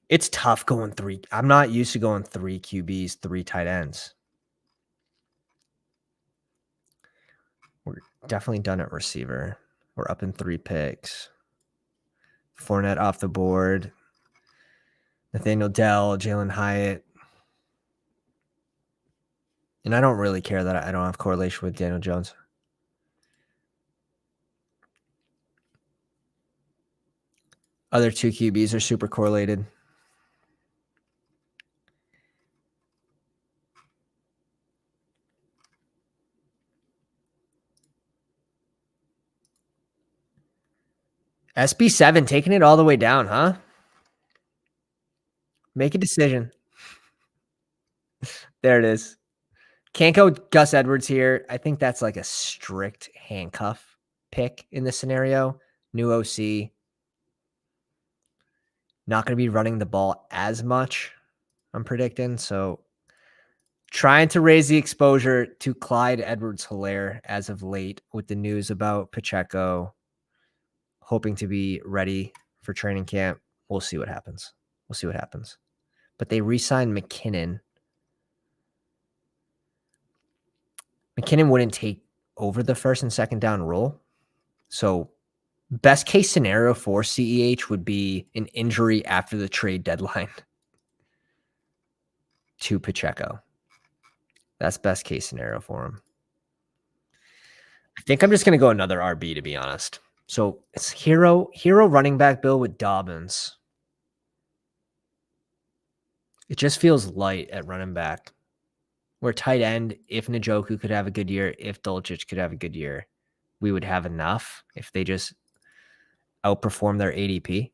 [SPEAKER 1] It's tough going 3. I'm not used to going 3 QBs, 3 tight ends. Definitely done at receiver. We're up in 3 picks. Fournette off the board. Nathaniel Dell, Jalen Hyatt. And I don't really care that I don't have correlation with Daniel Jones. Other 2 QBs are super correlated. SB7 taking it all the way down, huh? Make a decision. There it is. Can't go Gus Edwards here. I think that's like a strict handcuff pick in this scenario. New OC. Not going to be running the ball as much, I'm predicting. So trying to raise the exposure to Clyde Edwards-Helaire as of late with the news about Pacheco. Hoping to be ready for training camp. We'll see what happens. But they re-signed McKinnon. McKinnon wouldn't take over the first and second down role. So best case scenario for CEH would be an injury after the trade deadline to Pacheco. That's best case scenario for him. I think I'm just going to go another RB, to be honest. So it's hero running back bill with Dobbins. It just feels light at running back. Where tight end, if Njoku could have a good year, if Dulcich could have a good year, we would have enough if they just outperform their ADP.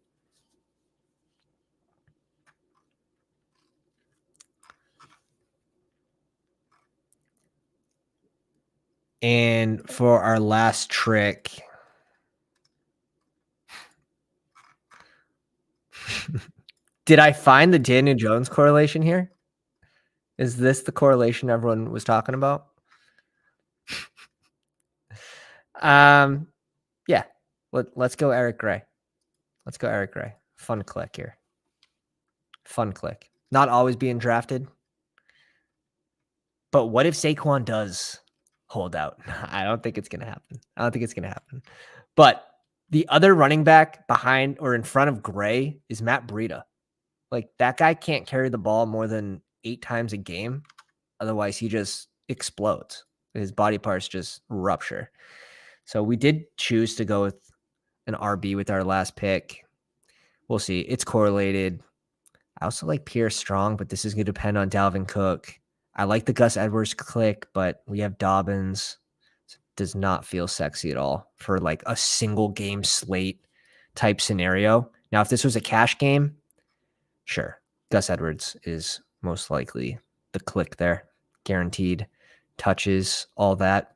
[SPEAKER 1] And for our last trick, did I find the Daniel Jones correlation here? Is this the correlation everyone was talking about? Yeah. Let's go Eric Gray. Fun click here. Not always being drafted. But what if Saquon does hold out? I don't think it's going to happen. But the other running back behind or in front of Gray is Matt Breida. Like, that guy can't carry the ball more than 8 times a game. Otherwise, he just explodes. His body parts just rupture. So we did choose to go with an RB with our last pick. We'll see. It's correlated. I also like Pierce Strong, but this is going to depend on Dalvin Cook. I like the Gus Edwards click, but we have Dobbins. It does not feel sexy at all for like a single game slate type scenario. Now, if this was a cash game, sure. Gus Edwards is most likely the click there. Guaranteed touches, all that.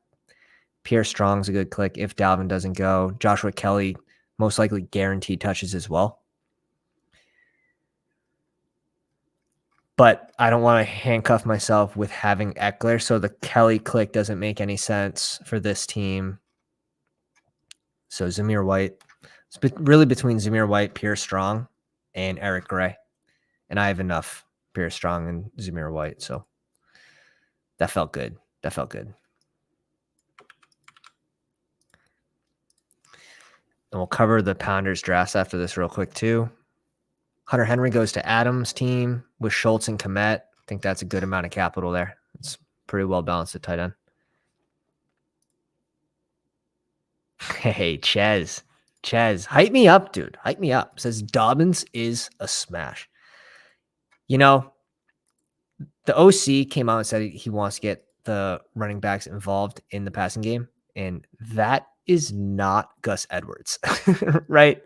[SPEAKER 1] Pierre Strong's a good click if Dalvin doesn't go. Joshua Kelly, most likely guaranteed touches as well. But I don't want to handcuff myself with having Eckler, so the Kelly click doesn't make any sense for this team. So Zamir White. It's really between Zamir White, Pierre Strong, and Eric Gray. And I have enough Pierre Strong and Zamir White, so that felt good. And we'll cover the Pounders drafts after this real quick too. Hunter Henry goes to Adams' team with Schultz and Kmet. I think that's a good amount of capital there. It's pretty well balanced at tight end. Hey, Ches, hype me up, dude. Hype me up. Says Dobbins is a smash. You know, the OC came out and said he wants to get the running backs involved in the passing game, and that is not Gus Edwards, right?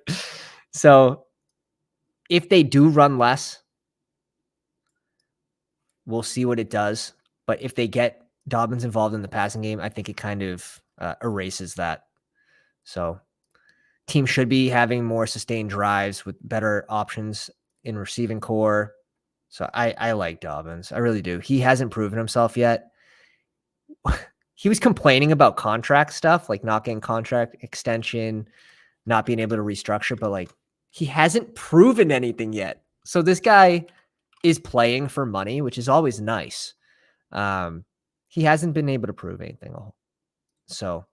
[SPEAKER 1] So if they do run less, we'll see what it does. But if they get Dobbins involved in the passing game, I think it kind of erases that. So team should be having more sustained drives with better options in receiving core. So I like Dobbins. I really do. He hasn't proven himself yet. He was complaining about contract stuff, like not getting contract extension, not being able to restructure, but like he hasn't proven anything yet. So this guy is playing for money, which is always nice. He hasn't been able to prove anything. So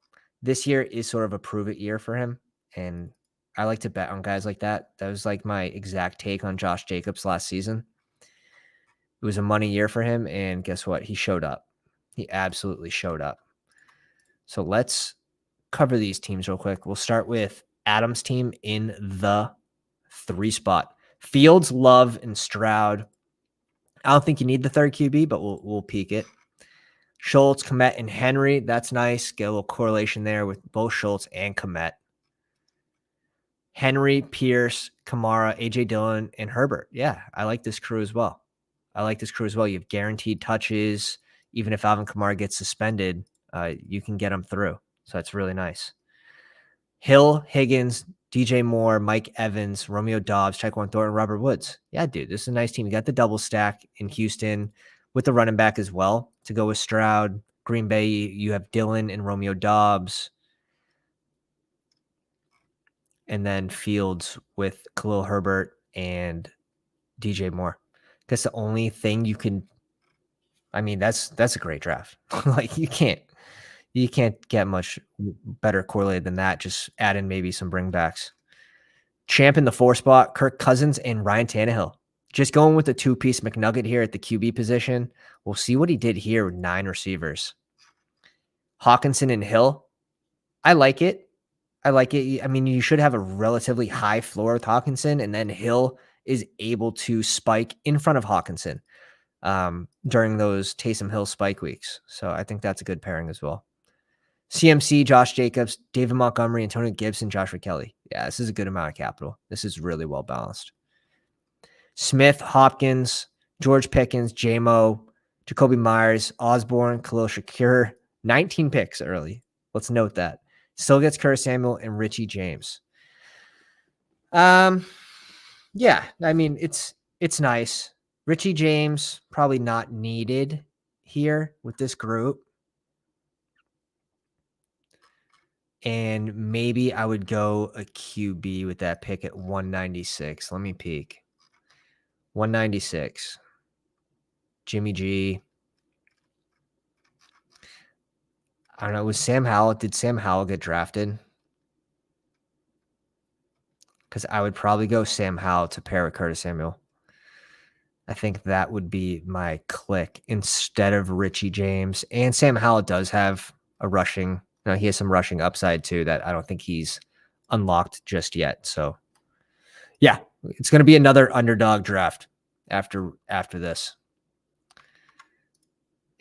[SPEAKER 1] This year is sort of a prove it year for him. And I like to bet on guys like that. That was like my exact take on Josh Jacobs last season. It was a money year for him. And guess what? He showed up. He absolutely showed up. So let's cover these teams real quick. We'll start with Adam's team in the 3 spot. Fields, Love, and Stroud. I don't think you need the third QB, but we'll peek it. Schultz, Kmet, and Henry. That's nice. Get a little correlation there with both Schultz and Kmet. Henry, Pierce, Kamara, AJ Dillon, and Herbert. Yeah, I like this crew as well. You have guaranteed touches. Even if Alvin Kamara gets suspended, you can get him through. So that's really nice. Hill, Higgins, DJ Moore, Mike Evans, Romeo Doubs, Tyquan Thornton, Robert Woods. Yeah, dude, this is a nice team. You got the double stack in Houston with the running back as well to go with Stroud. Green Bay, you have Dillon and Romeo Doubs. And then Fields with Khalil Herbert and DJ Moore. That's the only thing you can. I mean, that's a great draft. Like you can't get much better correlated than that. Just add in maybe some bringbacks. Champ in the 4 spot, Kirk Cousins and Ryan Tannehill. Just going with the 2-piece McNugget here at the QB position. We'll see what he did here with 9 receivers. Hawkinson and Hill. I like it. I mean, you should have a relatively high floor with Hawkinson, and then Hill is able to spike in front of Hawkinson during those Taysom Hill spike weeks. So I think that's a good pairing as well. CMC, Josh Jacobs, David Montgomery, Antonio Gibson, Joshua Kelly. Yeah, this is a good amount of capital. This is really well balanced. Smith, Hopkins, George Pickens, J-Mo, Jacoby Myers, Osborne, Khalil Shakir. 19 picks early. Let's note that. Still gets Curtis Samuel and Richie James. Yeah, I mean, it's nice. Richie James, probably not needed here with this group. And maybe I would go a QB with that pick at 196. Let me peek. 196. Jimmy G. I don't know. Was Sam Howell? Did Sam Howell get drafted? Because I would probably go Sam Howell to pair with Curtis Samuel. I think that would be my click instead of Richie James. And Sam Howell does have a rushing. He has some rushing upside too that I don't think he's unlocked just yet. So, yeah, it's going to be another underdog draft after this.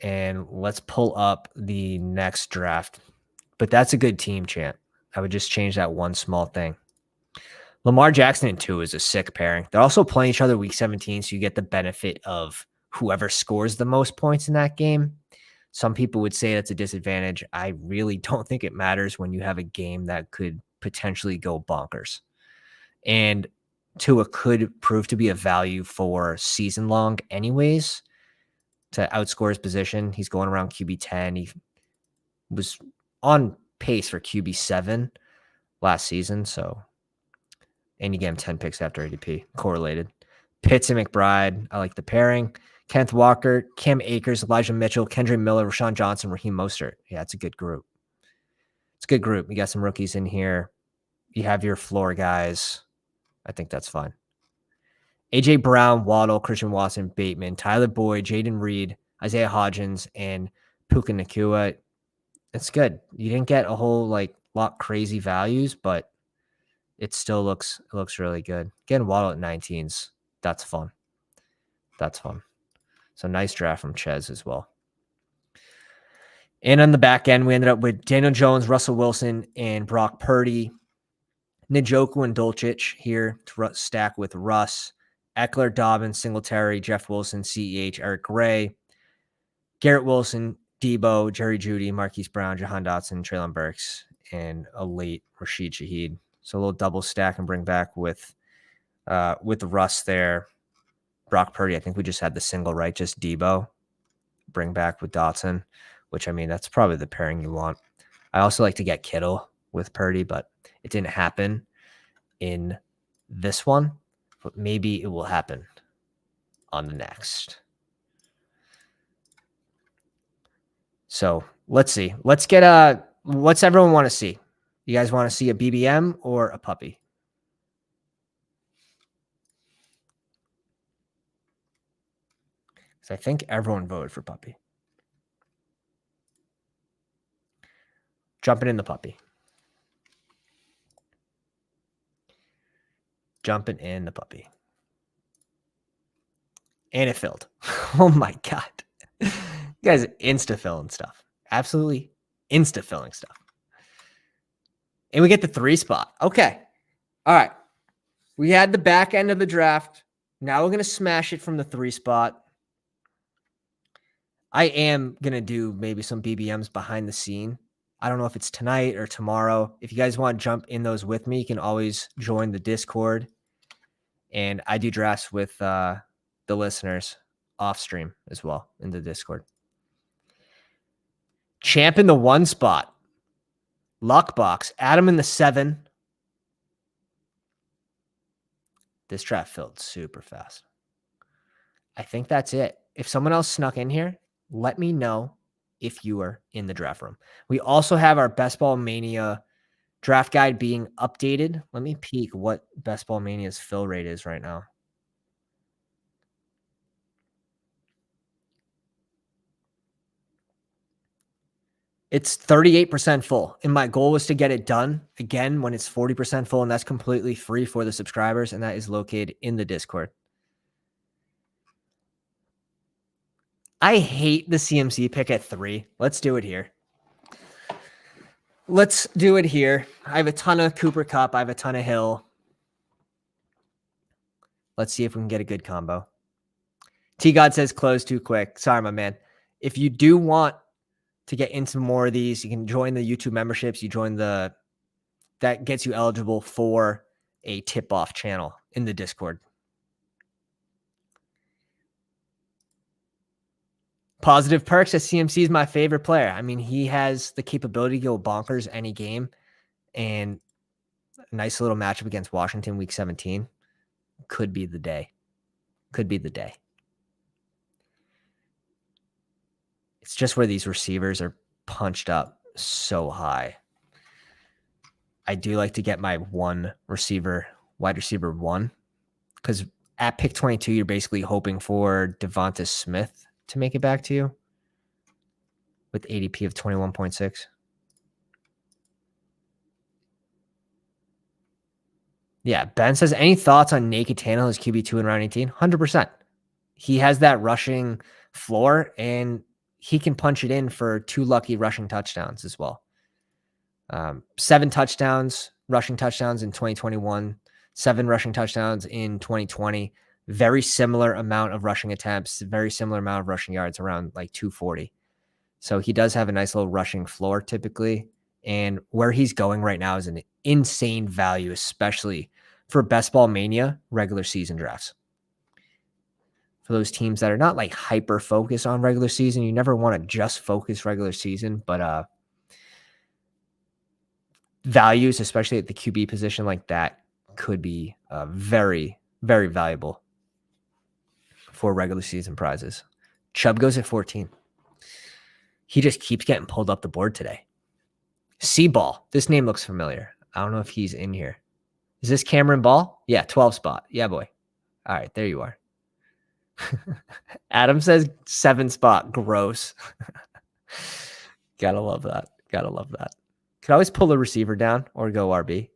[SPEAKER 1] And let's pull up the next draft. But that's a good team, champ. I would just change that one small thing. Lamar Jackson and Tua is a sick pairing. They're also playing each other week 17, so you get the benefit of whoever scores the most points in that game. Some people would say that's a disadvantage. I really don't think it matters when you have a game that could potentially go bonkers. And Tua could prove to be a value for season long anyways to outscore his position. He's going around QB 10. He was on pace for QB 7 last season, so... And you get him 10 picks after ADP. Correlated. Pitts and McBride. I like the pairing. Kenneth Walker, Cam Akers, Elijah Mitchell, Kendra Miller, Rashawn Johnson, Raheem Mostert. Yeah, it's a good group. You got some rookies in here. You have your floor guys. I think that's fine. A.J. Brown, Waddle, Christian Watson, Bateman, Tyler Boyd, Jaden Reed, Isaiah Hodgins, and Puka Nacua. It's good. You didn't get a whole lot crazy values, but it still looks really good. Getting Waddle at 19s, that's fun. So nice draft from Chez as well. And on the back end, we ended up with Daniel Jones, Russell Wilson, and Brock Purdy. Njoku and Dulcich here to stack with Russ. Eckler, Dobbins, Singletary, Jeff Wilson, CEH, Eric Gray. Garrett Wilson, Debo, Jerry Jeudy, Marquise Brown, Jahan Dotson, Treylon Burks, and a late Rashid Shaheed. So a little double stack and bring back with Russ there. Brock Purdy, I think we just had the single, right? Just Debo. Bring back with Dotson, which, I mean, that's probably the pairing you want. I also like to get Kittle with Purdy, but it didn't happen in this one. But maybe it will happen on the next. So let's see. Let's get What's everyone want to see? You guys want to see a BBM or a puppy? Because I think everyone voted for puppy. Jumping in the puppy. Jumping in the puppy. And it filled. Oh my God. You guys insta-filling stuff. Absolutely insta-filling stuff. And we get the 3 spot. Okay. All right. We had the back end of the draft. Now we're going to smash it from the 3 spot. I am going to do maybe some BBMs behind the scene. I don't know if it's tonight or tomorrow. If you guys want to jump in those with me, you can always join the Discord. And I do drafts with the listeners off stream as well in the Discord. Champ in the 1 spot. Luck box. Adam in the 7. This draft filled super fast. I think that's it. If someone else snuck in here, let me know if you are in the draft room. We also have our Best Ball Mania draft guide being updated. Let me peek what Best Ball Mania's fill rate is right now. It's 38% full. And my goal was to get it done again when it's 40% full. And that's completely free for the subscribers. And that is located in the Discord. I hate the CMC pick at 3. Let's do it here. Let's do it here. I have a ton of Cooper Kupp. I have a ton of Hill. Let's see if we can get a good combo. T-God says close too quick. Sorry, my man. If you do want to get into more of these, you can join the YouTube memberships. You join that gets you eligible for a tip-off channel in the Discord. Positive Perks says CMC is my favorite player. I mean, he has the capability to go bonkers any game, and a nice little matchup against Washington week 17 could be the day. Could be the day. It's just where these receivers are punched up so high. I do like to get my wide receiver 1, because at pick 22, you're basically hoping for Devonta Smith to make it back to you with ADP of 21.6. Yeah, Ben says, any thoughts on Naked Tannehill as QB2 in round 18? 100%. He has that rushing floor, and he can punch it in for 2 lucky rushing touchdowns as well. 7 rushing touchdowns in 2021, 7 rushing touchdowns in 2020. Very similar amount of rushing attempts, very similar amount of rushing yards, around like 240. So he does have a nice little rushing floor typically. And where he's going right now is an insane value, especially for Best Ball Mania regular season drafts. For those teams that are not like hyper focused on regular season, you never want to just focus regular season, but values, especially at the QB position like that, could be very, very valuable for regular season prizes. Chubb goes at 14. He just keeps getting pulled up the board today. C-Ball. This name looks familiar. I don't know if he's in here. Is this Cameron Ball? Yeah, 12 spot. Yeah, boy. All right, there you are. Adam says 7 spot. Gross. Gotta love that. Gotta love that. Could always pull the receiver down or go RB.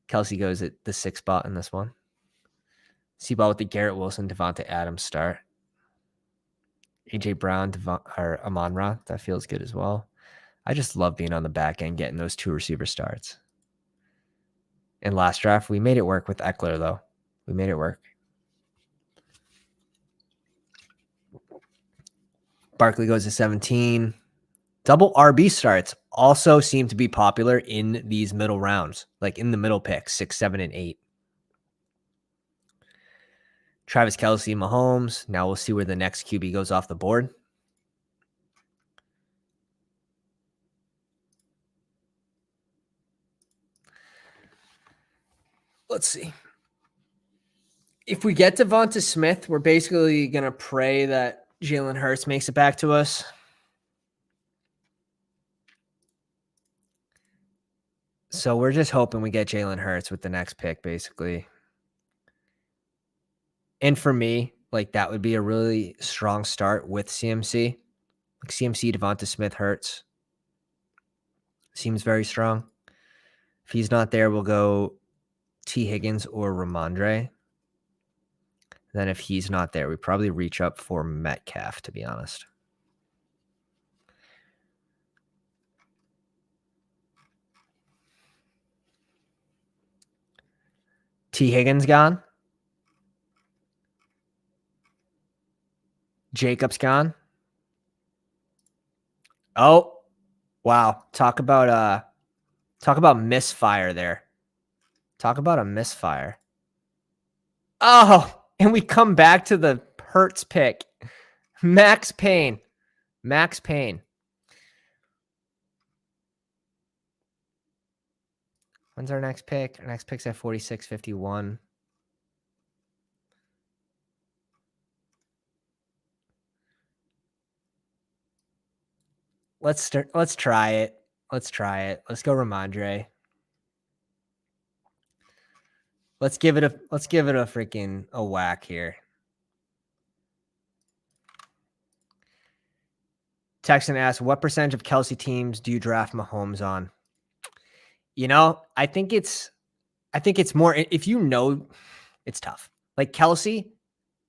[SPEAKER 1] Kelsey goes at the 6 spot in this one. C-Ball with the Garrett Wilson, Devonta Adams start. AJ Brown, or Amon-Ra. That feels good as well. I just love being on the back end, getting those 2 receiver starts. In last draft, we made it work with Eckler, though. We made it work. Barkley goes to 17. Double RB starts also seem to be popular in these middle rounds, like in the middle picks, 6, 7, and 8. Travis Kelce, Mahomes. Now we'll see where the next QB goes off the board. Let's see. If we get Devonta Smith, we're basically going to pray that Jalen Hurts makes it back to us. So we're just hoping we get Jalen Hurts with the next pick, basically. And for me, like that would be a really strong start with CMC. Like CMC, Devonta Smith, Hurts. Seems very strong. If he's not there, we'll go T. Higgins or Ramondre. Then if he's not there, we probably reach up for Metcalf, to be honest. T. Higgins gone. Jacobs gone. Oh, wow. Talk about misfire there. Talk about a misfire. Oh, and we come back to the Hurts pick. Max Payne. Max Payne. When's our next pick? Our next pick's at 46.51. Let's try it. Let's try it. Let's go Ramondre. Let's give it a freaking a whack here. Texan asks, what percentage of Kelsey teams do you draft Mahomes on? You know, I think it's more, if you know, it's tough. Like Kelsey,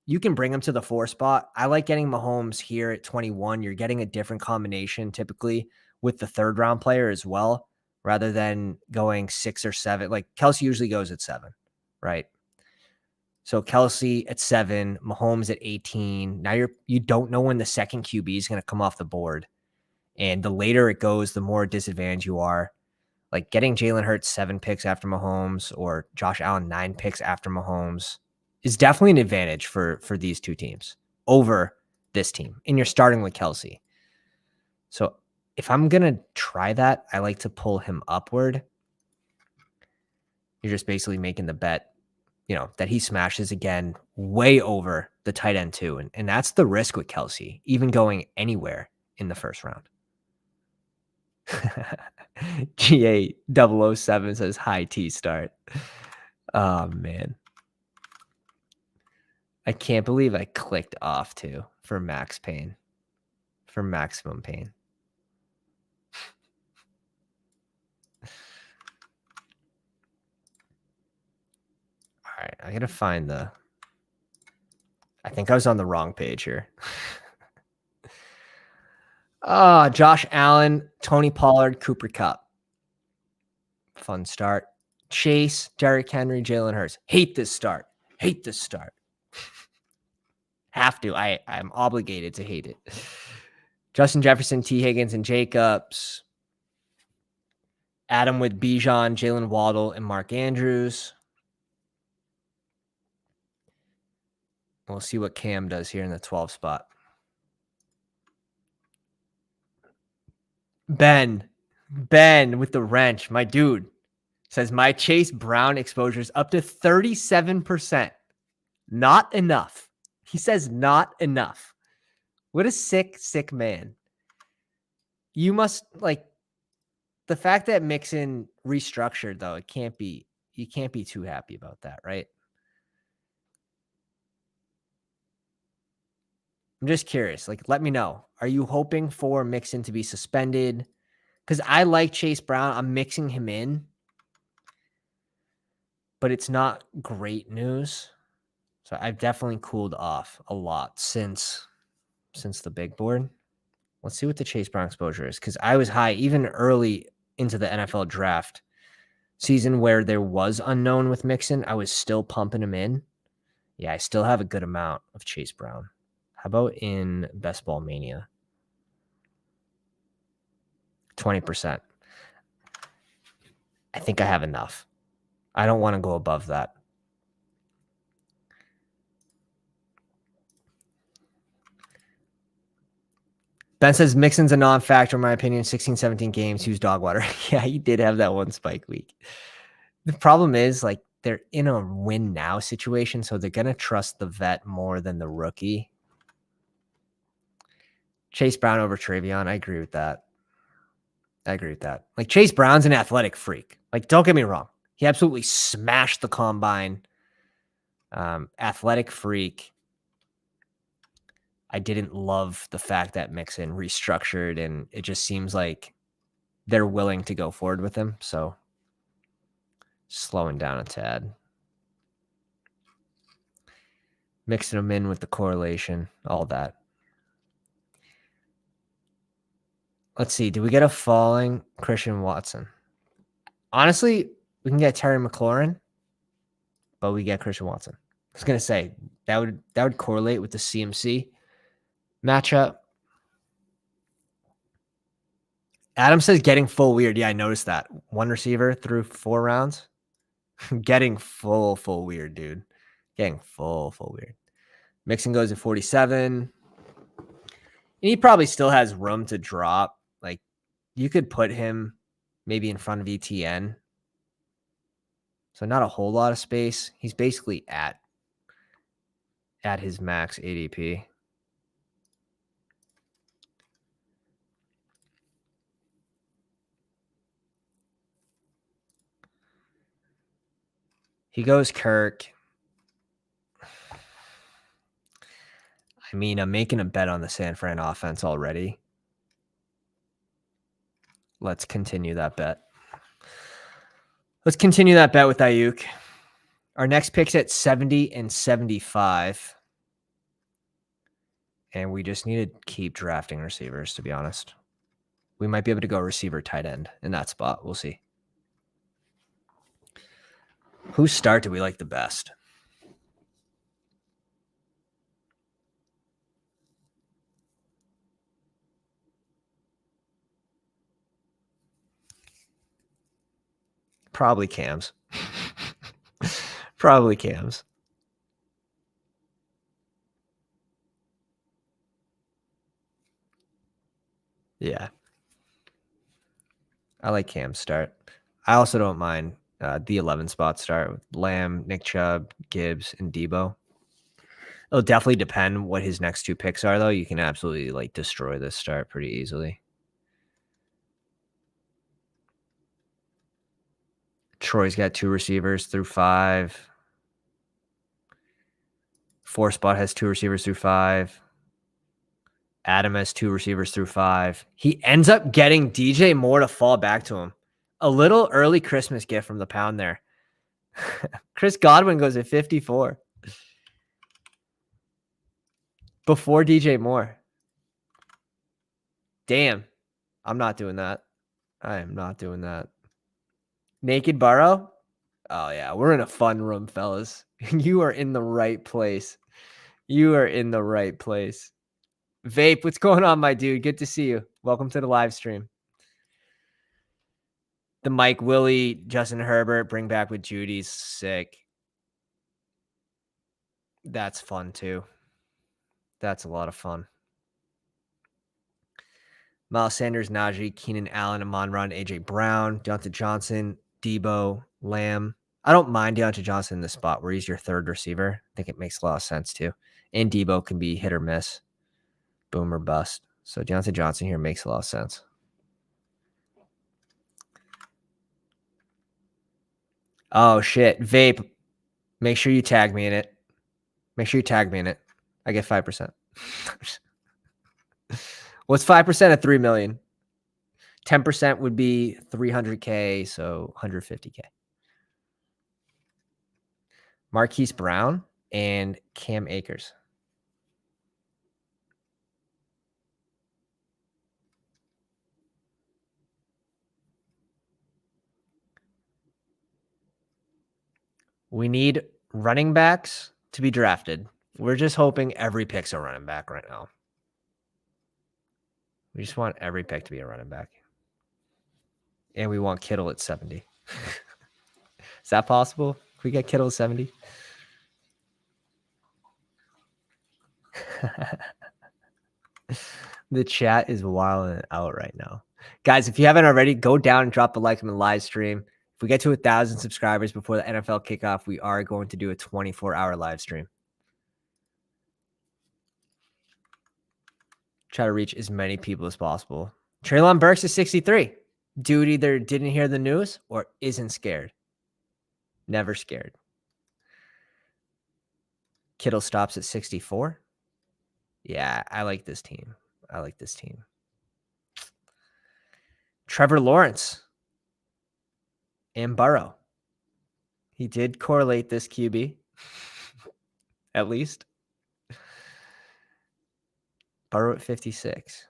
[SPEAKER 1] you can bring him to the 4 spot. I like getting Mahomes here at 21. You're getting a different combination typically with the 3rd round player as well, rather than going 6 or 7. Like Kelsey usually goes at 7, right? So Kelsey at 7, Mahomes at 18. Now you don't know when the second QB is going to come off the board. And the later it goes, the more disadvantaged you are. Like getting Jalen Hurts 7 picks after Mahomes or Josh Allen 9 picks after Mahomes is definitely an advantage for these two teams over this team. And you're starting with Kelsey. So if I'm going to try that, I like to pull him upward. You're just basically making the bet, you know, that he smashes again way over the tight end too. And that's the risk with Kelsey, even going anywhere in the first round. GA007 says high T start. Oh, man. I can't believe I clicked off too for Max Payne, for maximum pain. All right, I gotta find the. I think I was on the wrong page here. Josh Allen, Tony Pollard, Cooper Kupp. Fun start. Chase, Derrick Henry, Jalen Hurts. Hate this start. Hate this start. Have to. I'm obligated to hate it. Justin Jefferson, T. Higgins, and Jacobs. Adam with Bijan, Jalen Waddle, and Mark Andrews. We'll see what Cam does here in the 12 spot. Ben with the wrench, my dude, says my Chase Brown exposure is up to 37%. Not enough. He says not enough. What a sick, sick man. You must like the fact that Mixon restructured though. You can't be too happy about that, right? I'm just curious. Like, let me know. Are you hoping for Mixon to be suspended? Because I like Chase Brown. I'm mixing him in. But it's not great news. So I've definitely cooled off a lot since the big board. Let's see what the Chase Brown exposure is. Because I was high even early into the NFL draft season where there was unknown with Mixon. I was still pumping him in. Yeah, I still have a good amount of Chase Brown. How about in Best Ball Mania? 20%. I think I have enough. I don't want to go above that. Ben says Mixon's a non-factor, in my opinion. 16, 17 games. Who's dog water? Yeah, he did have that one spike week. The problem is, like, they're in a win now situation, so they're going to trust the vet more than the rookie. Chase Brown over Travion. I agree with that. Like, Chase Brown's an athletic freak. Like, don't get me wrong. He absolutely smashed the combine. Athletic freak. I didn't love the fact that Mixon restructured, and it just seems like they're willing to go forward with him. So slowing down a tad. Mixing them in with the correlation, all that. Let's see. Do we get a falling Christian Watson? Honestly, we can get Terry McLaurin, but we get Christian Watson. I was gonna say that would correlate with the CMC matchup. Adam says getting full weird. Yeah, I noticed that. One receiver through 4 rounds. Getting full weird, dude. Getting full weird. Mixon goes at 47. And he probably still has room to drop. Like, you could put him maybe in front of ETN. So not a whole lot of space. He's basically at his max ADP. He goes Kirk. I mean, I'm making a bet on the San Fran offense already. Let's continue that bet. Let's continue that bet with Ayuk. Our next pick's at 70 and 75. And we just need to keep drafting receivers, to be honest. We might be able to go receiver tight end in that spot. We'll see. Whose start do we like the best? Probably Cam's. Probably Cam's. Yeah. I like Cam's start. I also don't mind the 11 spot start with Lamb, Nick Chubb, Gibbs, and Debo. It'll definitely depend what his next 2 picks are, though. You can absolutely like destroy this start pretty easily. Troy's got 2 receivers through 5. 4 spot has 2 receivers through 5. Adam has 2 receivers through 5. He ends up getting DJ Moore to fall back to him. A little early Christmas gift from the pound there. Chris Godwin goes at 54. Before DJ Moore. Damn. I'm not doing that. I am not doing that. Naked Burrow? Oh, yeah. We're in a fun room, fellas. You are in the right place. You are in the right place. Vape, what's going on, my dude? Good to see you. Welcome to the live stream. The Mike Willie, Justin Herbert, bring back with Judy's sick. That's fun, too. That's a lot of fun. Miles Sanders, Najee, Keenan Allen, Amon-Ra, AJ Brown, Deontay Johnson, Debo, Lamb. I don't mind Deontay Johnson in this spot where he's your 3rd receiver. I think it makes a lot of sense, too. And Debo can be hit or miss, boom or bust. So Deontay Johnson here makes a lot of sense. Oh, shit. Vape. Make sure you tag me in it. Make sure you tag me in it. I get 5%. What's 5% of 3 million? 10% would be 300K, so 150K. Marquise Brown and Cam Akers. We need running backs to be drafted. We're just hoping every pick's a running back right now. We just want every pick to be a running back. And we want Kittle at 70. Is that possible? Can we get Kittle at 70? The chat is wilding out right now. Guys, if you haven't already, go down and drop a like on the live stream. If we get to 1,000 subscribers before the NFL kickoff, we are going to do a 24-hour live stream. Try to reach as many people as possible. Treylon Burks is 63. Dude either didn't hear the news or isn't scared. Never scared. Kittle stops at 64. Yeah, I like this team. Trevor Lawrence and Burrow. He did correlate this QB, at least. Burrow at 56.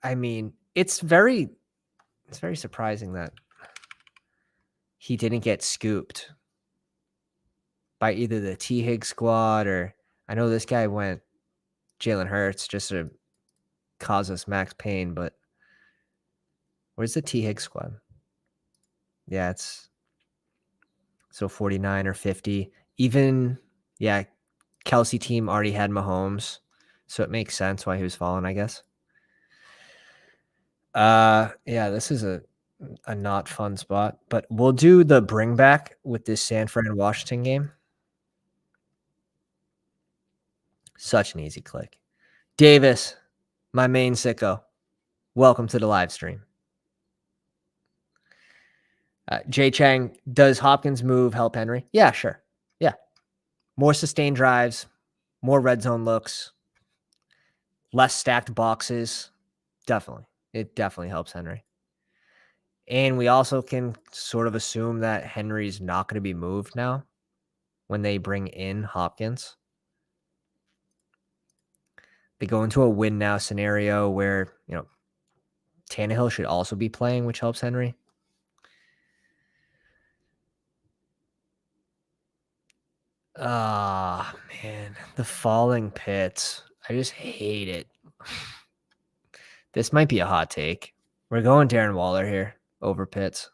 [SPEAKER 1] I mean, it's very surprising that he didn't get scooped by either the T. Higgs squad or I know this guy went Jalen Hurts just to cause us max pain, but where's the T. Higgs squad? Yeah, it's so 49 or 50. Even, yeah, Kelsey team already had Mahomes, so it makes sense why he was falling, I guess. Yeah, this is a not fun spot, but we'll do the bring back with this San Fran Washington game. Such an easy click. Davis, my main sicko, welcome to the live stream. Jay Chang, does Hopkins move help Henry? Yeah, sure. Yeah. More sustained drives, more red zone looks, less stacked boxes. Definitely. It definitely helps Henry. And we also can sort of assume that Henry's not going to be moved now when they bring in Hopkins. They go into a win now scenario where, Tannehill should also be playing, which helps Henry. Ah, man, the falling pits. I just hate it. This might be a hot take. We're going Darren Waller here over Pitts.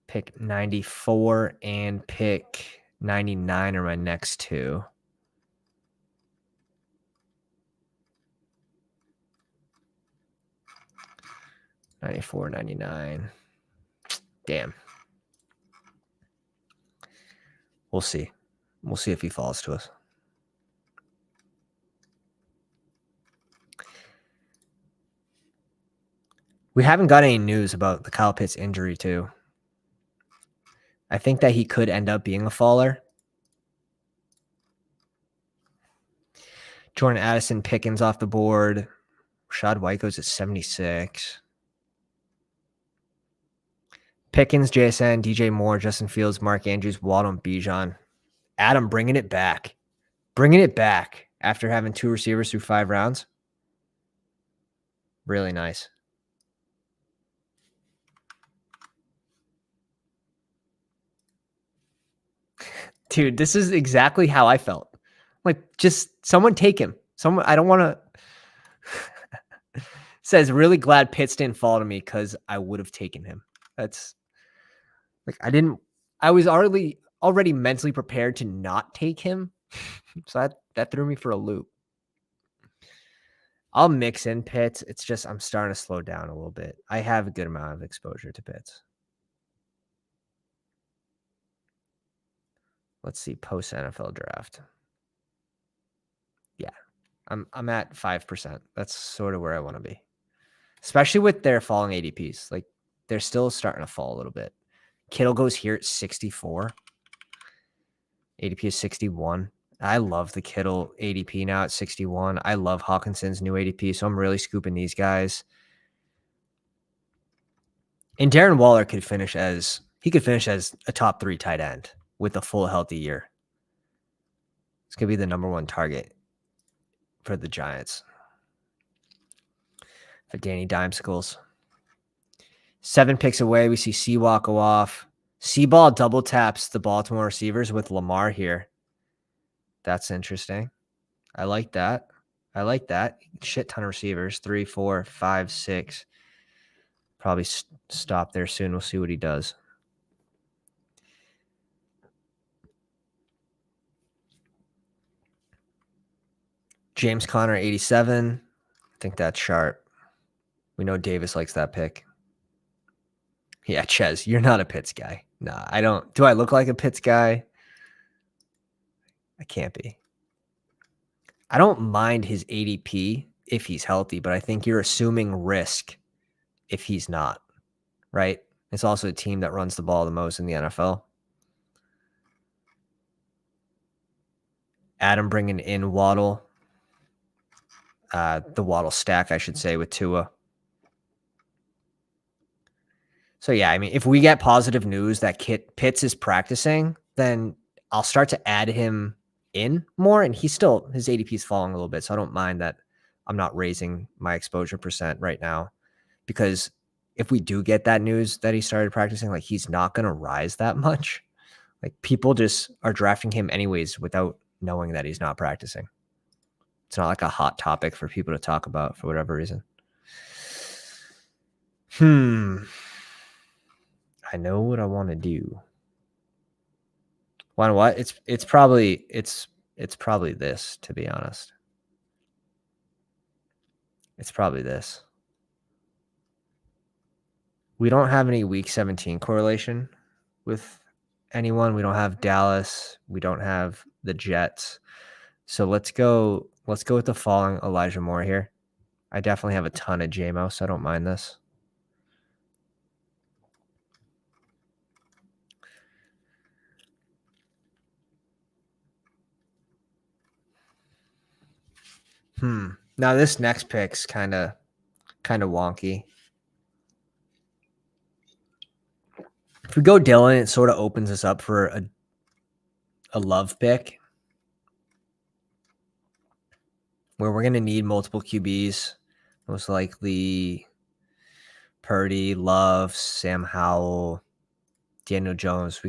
[SPEAKER 1] Pick 94 and pick 99 are my next two. $94, $99. Damn. We'll see. We'll see if he falls to us. We haven't got any news about the Kyle Pitts injury, too. I think that he could end up being a faller. Jordan Addison, Pickens off the board. Rashad White goes at 76. Pickens, JSN, DJ Moore, Justin Fields, Mark Andrews, Waddle, and Bijan. Adam bringing it back. Bringing it back after having two receivers through 5 rounds. Really nice. Dude, this is exactly how I felt. Like, just someone take him. Someone, I don't want to. Says, really glad Pitts didn't fall to me because I would have taken him. That's like, I was already mentally prepared to not take him. So that threw me for a loop. I'll mix in Pitts. It's just I'm starting to slow down a little bit. I have a good amount of exposure to Pitts. Let's see, post NFL draft. Yeah, I'm at 5%. That's sort of where I want to be, especially with their falling ADPs. Like they're still starting to fall a little bit. Kittle goes here at 64. ADP is 61. I love the Kittle ADP now at 61. I love Hawkinson's new ADP, so I'm really scooping these guys. And Darren Waller could finish as a top 3 tight end with a full healthy year. It's going to be the number 1 target for the Giants. For Danny Dimesicles. 7 picks away, we see Seawalk go off. Seaball double taps the Baltimore receivers with Lamar here. That's interesting. I like that. Shit ton of receivers. 3, 4, 5, 6. Probably stop there soon. We'll see what he does. James Conner, 87. I think that's sharp. We know Davis likes that pick. Yeah, Ches, you're not a Pitts guy. Nah, I don't. Do I look like a Pitts guy? I can't be. I don't mind his ADP if he's healthy, but I think you're assuming risk if he's not, right? It's also a team that runs the ball the most in the NFL. Adam bringing in Waddle, the Waddle stack, I should say, with Tua. So, yeah, I mean, if we get positive news that Pitts is practicing, then I'll start to add him in more. And his ADP is falling a little bit. So I don't mind that I'm not raising my exposure percent right now, because if we do get that news that he started practicing, like, he's not going to rise that much. Like, people just are drafting him anyways without knowing that he's not practicing. It's not like a hot topic for people to talk about for whatever reason. I know what I want to do. Want what? It's probably this, to be honest. It's probably this. We don't have any week 17 correlation with anyone. We don't have Dallas. We don't have the Jets. So let's go with the following Elijah Moore here. I definitely have a ton of JMO, so I don't mind this. Now this next pick's kind of wonky. If we go Dylan, it sort of opens us up for a love pick where we're going to need multiple QBs, most likely Purdy, Love, Sam Howell, Daniel Jones.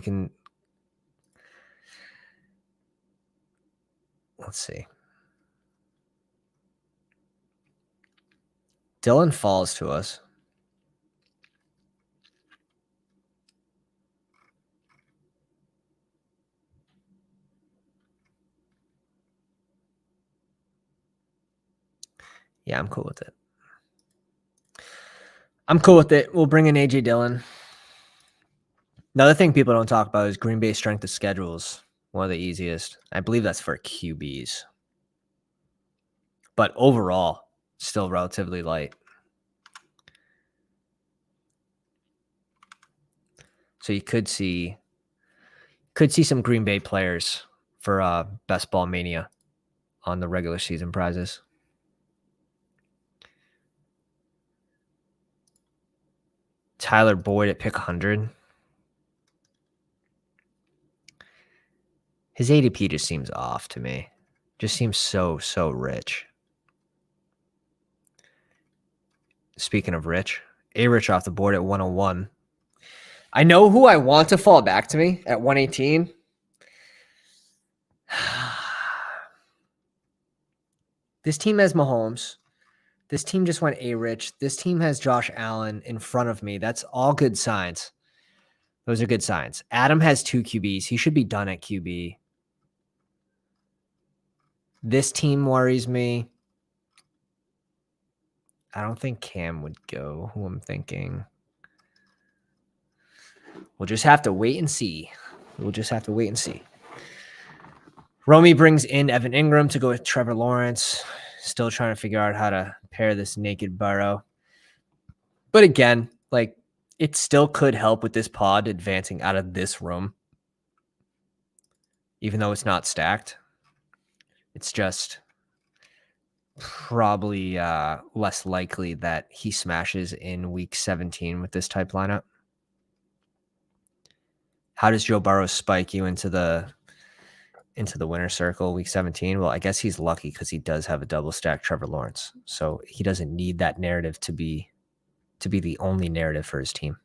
[SPEAKER 1] Let's see. Dylan falls to us. Yeah, I'm cool with it. We'll bring in AJ Dillon. Another thing people don't talk about is Green Bay's strength of schedules. One of the easiest. I believe that's for QBs. But overall, still relatively light. So you could see some Green Bay players for Best Ball Mania on the regular season prizes. Tyler Boyd at pick 100. His ADP just seems off to me. Just seems so rich. Speaking of rich, A-Rich off the board at 101. I know who I want to fall back to me at 118. This team has Mahomes. This team just went A-Rich. This team has Josh Allen in front of me. That's all good signs. Those are good signs. Adam has 2 QBs. He should be done at QB. This team worries me. I don't think Cam would go, who I'm thinking. We'll just have to wait and see. Romy brings in Evan Ingram to go with Trevor Lawrence. Still trying to figure out how to pair this naked Burrow. But again, like, it still could help with this pod advancing out of this room. Even though it's not stacked. It's just probably less likely that he smashes in week 17 with this type lineup. How does Joe Burrow spike you into the winner circle week 17? Well, I guess he's lucky because he does have a double stack Trevor Lawrence. So he doesn't need that narrative to be the only narrative for his team.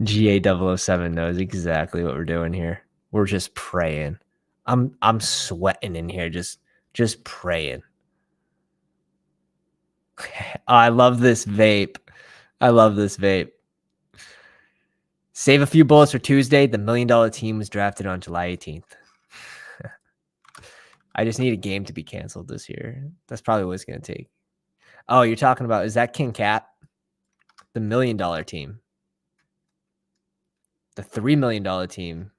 [SPEAKER 1] GA007 knows exactly what we're doing here. We're just praying. I'm sweating in here, just praying. I love this vape. Save a few bullets for Tuesday. The $1 million team was drafted on July 18th. I just need a game to be canceled this year. That's probably what it's going to take. Oh, you're talking about, is that King Cat? The $1 million team. The $3 million team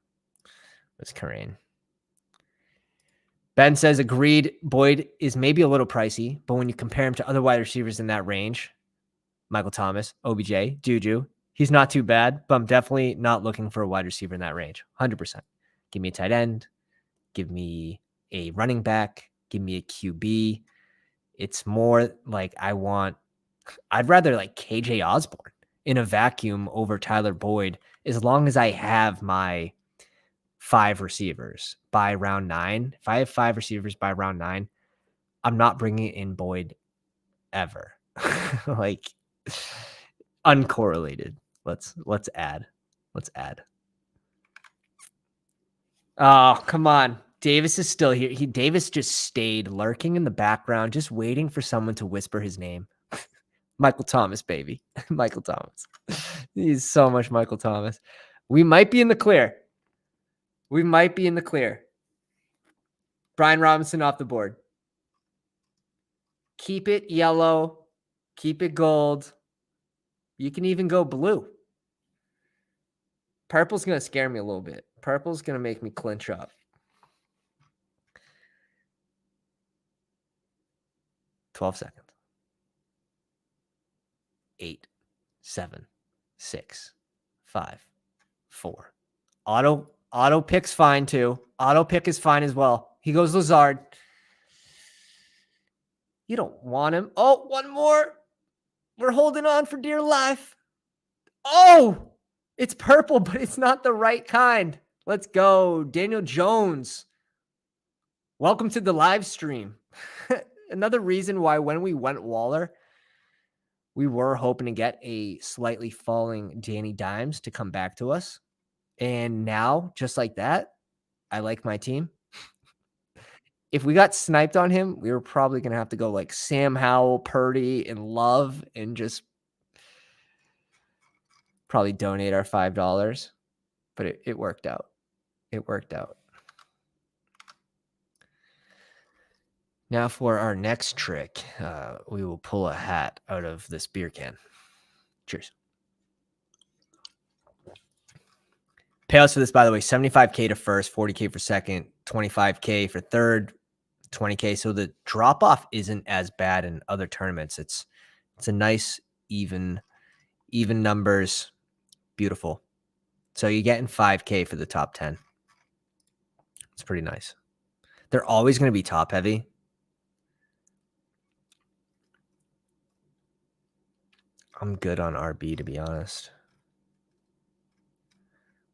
[SPEAKER 1] was Kareem. Ben says, agreed. Boyd is maybe a little pricey, but when you compare him to other wide receivers in that range, Michael Thomas, OBJ, Juju, he's not too bad, but I'm definitely not looking for a wide receiver in that range. 100%. Give me a tight end. Give me a running back. Give me a QB. It's more like I'd rather like KJ Osborne in a vacuum over Tyler Boyd, as long as I have my 5 receivers by round 9. If I have 5 receivers by round 9, I'm not bringing in Boyd ever. Like uncorrelated. Let's add. Oh, come on. Davis is still here. Davis just stayed lurking in the background, just waiting for someone to whisper his name. Michael Thomas, baby. Michael Thomas. He's so much Michael Thomas. We might be in the clear. Brian Robinson off the board. Keep it yellow. Keep it gold. You can even go blue. Purple's going to scare me a little bit. Purple's going to make me clinch up. 12 seconds. 8, 7, 6, 5, 4. Auto pick's fine too. Auto pick is fine as well. He goes Lazard. You don't want him. Oh, one more. We're holding on for dear life. Oh, it's purple, but it's not the right kind. Let's go. Daniel Jones. Welcome to the live stream. Another reason why when we went Waller, we were hoping to get a slightly falling Danny Dimes to come back to us. And now, just like that, I like my team. If we got sniped on him, we were probably going to have to go like Sam Howell, Purdy, and Love and just probably donate our $5. But it worked out. Now for our next trick, we will pull a hat out of this beer can. Cheers. Payouts for this, by the way, $75K to first, $40K for second, $25K for third, $20K. So the drop off isn't as bad in other tournaments. It's a nice even numbers, beautiful. So you're getting $5K for the top 10. It's pretty nice. They're always going to be top heavy. I'm good on RB, to be honest.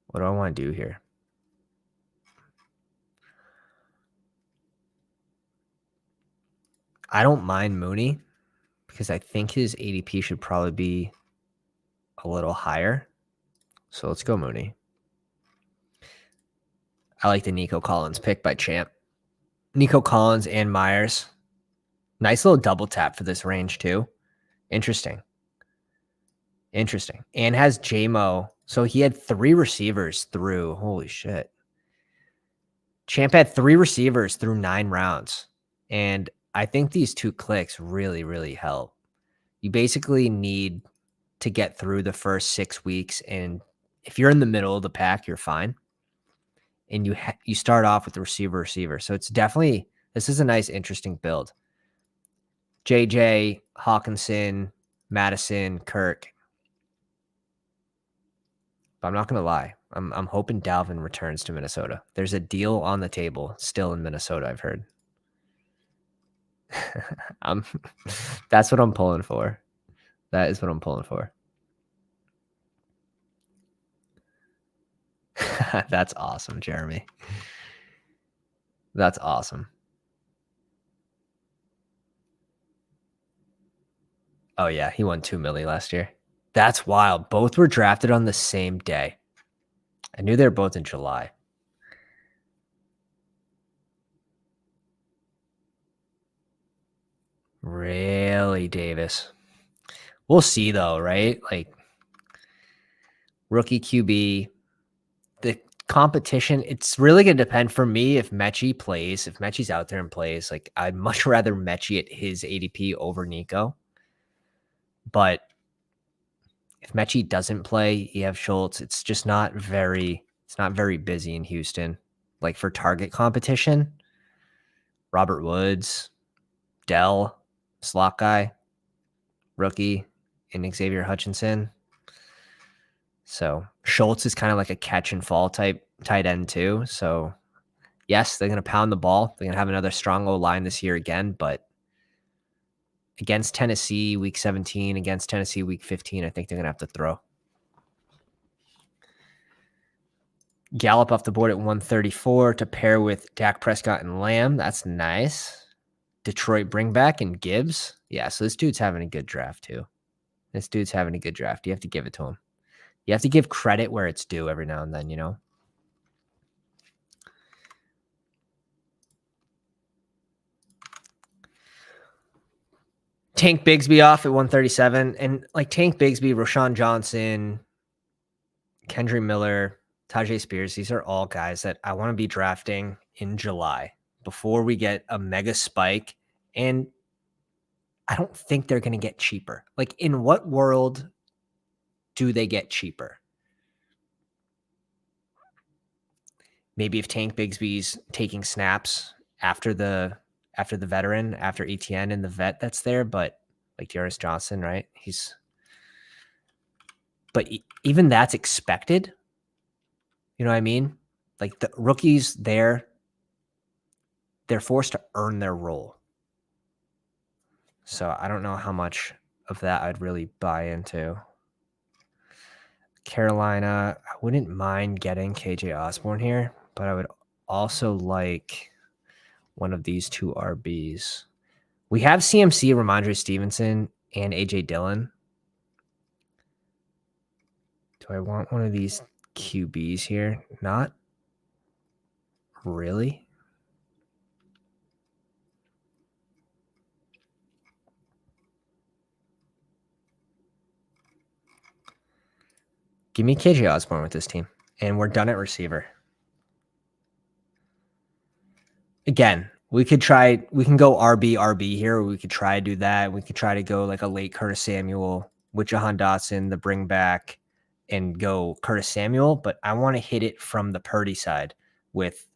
[SPEAKER 1] What do I want to do here? I don't mind Mooney because I think his ADP should probably be a little higher. So let's go Mooney. I like the Nico Collins pick by Champ. Nico Collins and Myers. Nice little double tap for this range too. Interesting. And has JMO. So he had 3 receivers through. Holy shit. Champ had 3 receivers through 9 rounds. And I think these 2 clicks really, really help. You basically need to get through the first 6 weeks. And if you're in the middle of the pack, you're fine. And you start off with the receiver. So it's definitely, this is a nice, interesting build. JJ, Hawkinson, Madison, Kirk. But I'm not going to lie. I'm hoping Dalvin returns to Minnesota. There's a deal on the table still in Minnesota, I've heard. That's what I'm pulling for. That is what I'm pulling for. That's awesome, Jeremy. That's awesome. Oh, yeah. He won $2 million last year. That's wild. Both were drafted on the same day. I knew they were both in July. Really, Davis? We'll see, though, right? Like, rookie QB, the competition, it's really going to depend for me if Mechie plays. If Mechie's out there and plays, like, I'd much rather Mechie at his ADP over Nico. But if Mechie doesn't play, you have Schultz. It's just not very busy in Houston. Like for target competition, Robert Woods, Dell, slot guy, rookie, and Xavier Hutchinson. So Schultz is kind of like a catch and fall type tight end too. So yes, they're going to pound the ball. They're going to have another strong O-line this year again, but against Tennessee week 17, against Tennessee week 15, I think they're going to have to throw. Gallup off the board at 134 to pair with Dak Prescott and Lamb. That's nice. Detroit bring back and Gibbs. Yeah, so this dude's having a good draft too. This dude's having a good draft. You have to give it to him. You have to give credit where it's due every now and then, you know? Tank Bigsby off at 137. And like Tank Bigsby, Rashawn Johnson, Kendry Miller, Tajay Spears, these are all guys that I want to be drafting in July before we get a mega spike. And I don't think they're going to get cheaper. Like, in what world do they get cheaper? Maybe if Tank Bigsby's taking snaps after the veteran, after ETN and the vet that's there, but like Dearest Johnson, right? But even that's expected. You know what I mean? Like the rookies there, they're forced to earn their role. So I don't know how much of that I'd really buy into. Carolina, I wouldn't mind getting KJ Osborne here, but I would also like one of these two RBs. We have CMC, Ramondre Stevenson, and AJ Dillon. Do I want one of these QBs here? Not really. Give me KJ Osborne with this team, and we're done at receiver. Again, we can go RB here, or we could try to do that. We could try to go like a late Curtis Samuel with Jahan Dotson, the bring back, and go Curtis Samuel. But I want to hit it from the Purdy side with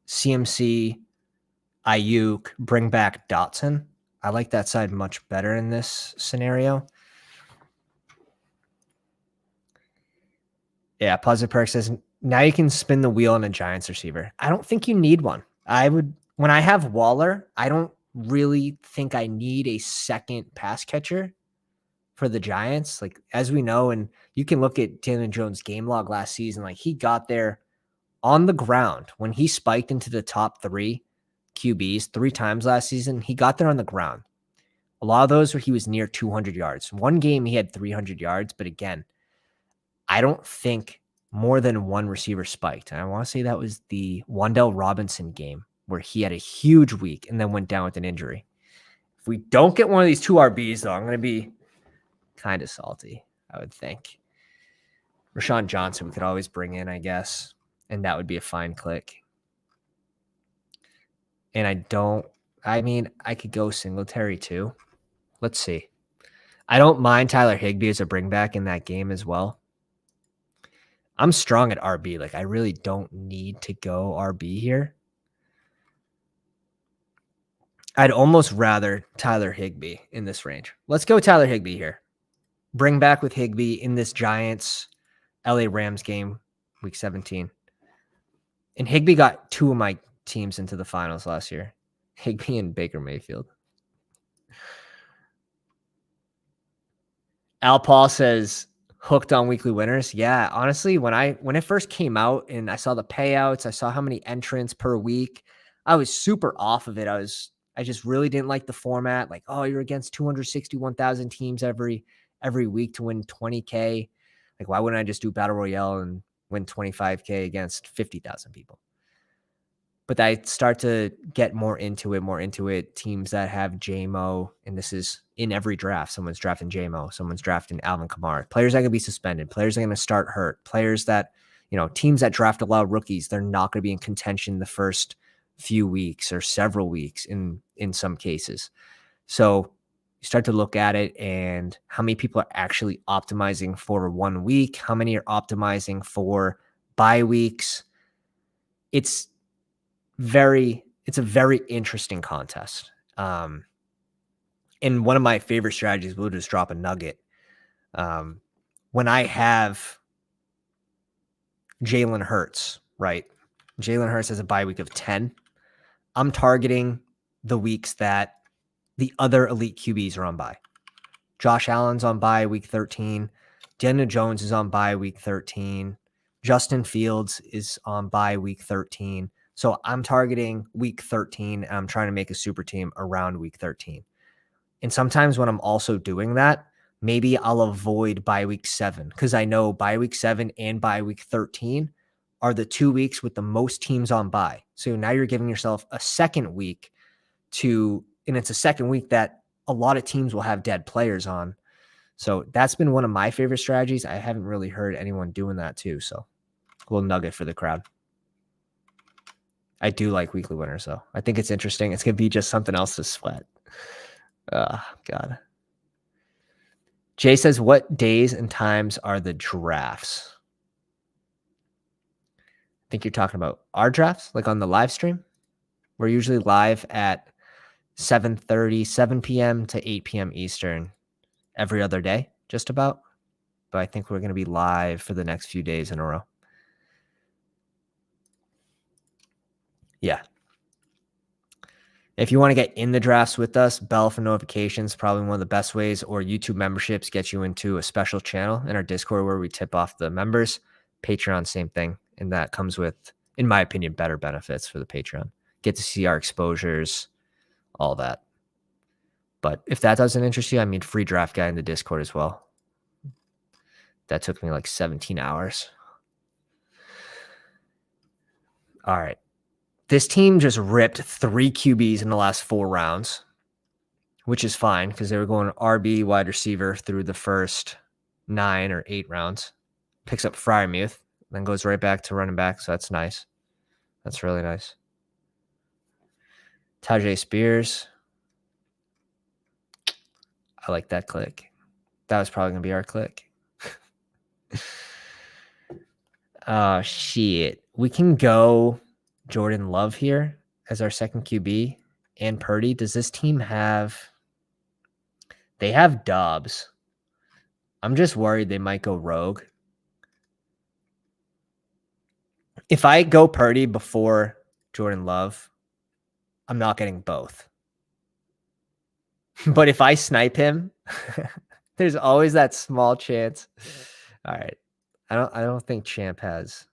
[SPEAKER 1] CMC, Ayuk, bring back Dotson. I like that side much better in this scenario. Yeah, Positive Perk says, now you can spin the wheel on a Giants receiver. I don't think you need one. When I have Waller, I don't really think I need a second pass catcher for the Giants. Like, as we know, and you can look at Daniel Jones' game log last season, like he got there on the ground when he spiked into the top 3 QBs 3 times last season. He got there on the ground. A lot of those where he was near 200 yards. One game he had 300 yards, but again, I don't think more than one receiver spiked. And I want to say that was the Wan'Dale Robinson game where he had a huge week and then went down with an injury. If we don't get one of these 2 RBs, though, I'm going to be kind of salty, I would think. Rashawn Johnson we could always bring in, I guess, and that would be a fine click. And I could go Singletary too. Let's see. I don't mind Tyler Higbee as a bring back in that game as well. I'm strong at RB. Like, I really don't need to go RB here. I'd almost rather Tyler Higbee in this range. Let's go Tyler Higbee here. Bring back with Higbee in this Giants LA Rams game, week 17. And Higbee got 2 of my teams into the finals last year. Higbee and Baker Mayfield. Al Paul says, hooked on weekly winners. Yeah, honestly, when it first came out and I saw the payouts, I saw how many entrants per week, I was super off of it. I just really didn't like the format. Like, oh, you're against 261,000 teams every week to win 20K. Like, why wouldn't I just do Battle Royale and win 25K against 50,000 people? But I start to get more into it. Teams that have JMO, and this is in every draft. Someone's drafting JMO. Someone's drafting Alvin Kamara. Players that can be suspended. Players that are going to start hurt. Players that, teams that draft a lot of rookies, they're not going to be in contention the first few weeks or several weeks in some cases. So you start to look at it and how many people are actually optimizing for 1 week, how many are optimizing for bye weeks. It's very it's a very interesting contest. And one of my favorite strategies, we'll just drop a nugget. When I have Jalen Hurts, right? Jalen Hurts has a bye week of 10. I'm targeting the weeks that the other elite QBs are on bye. Josh Allen's on bye week 13. Daniel Jones is on bye week 13. Justin Fields is on bye week 13. So I'm targeting week 13, and I'm trying to make a super team around week 13. And sometimes when I'm also doing that, maybe I'll avoid bye week 7 because I know bye week 7 and bye week 13 are the 2 weeks with the most teams on bye. So now you're giving yourself a second week and it's a second week that a lot of teams will have dead players on. So that's been one of my favorite strategies. I haven't really heard anyone doing that too. So a little nugget for the crowd. I do like weekly winners though. I think it's interesting. It's going to be just something else to sweat. God. Jay says, what days and times are the drafts? I think you're talking about our drafts, like on the live stream. We're usually live at 7:30, 7 p.m. to 8 p.m. Eastern every other day, just about. But I think we're going to be live for the next few days in a row. Yeah. If you want to get in the drafts with us, bell for notifications, probably one of the best ways, or YouTube memberships get you into a special channel in our Discord where we tip off the members. Patreon, same thing. And that comes with, in my opinion, better benefits for the Patreon. Get to see our exposures, all that. But if that doesn't interest you, I mean, free draft guide in the Discord as well. That took me like 17 hours. All right. This team just ripped 3 QBs in the last 4 rounds, which is fine because they were going RB, wide receiver through the first 9 or 8 rounds. Picks up Freiermuth, then goes right back to running back. So that's nice. That's really nice. Tajay Spears. I like that click. That was probably going to be our click. Oh, shit. We can go Jordan Love here as our second QB and Purdy. Does this team have... They have Dobbs. I'm just worried they might go rogue. If I go Purdy before Jordan Love, I'm not getting both. But if I snipe him, there's always that small chance. All right. I don't think Champ doesn't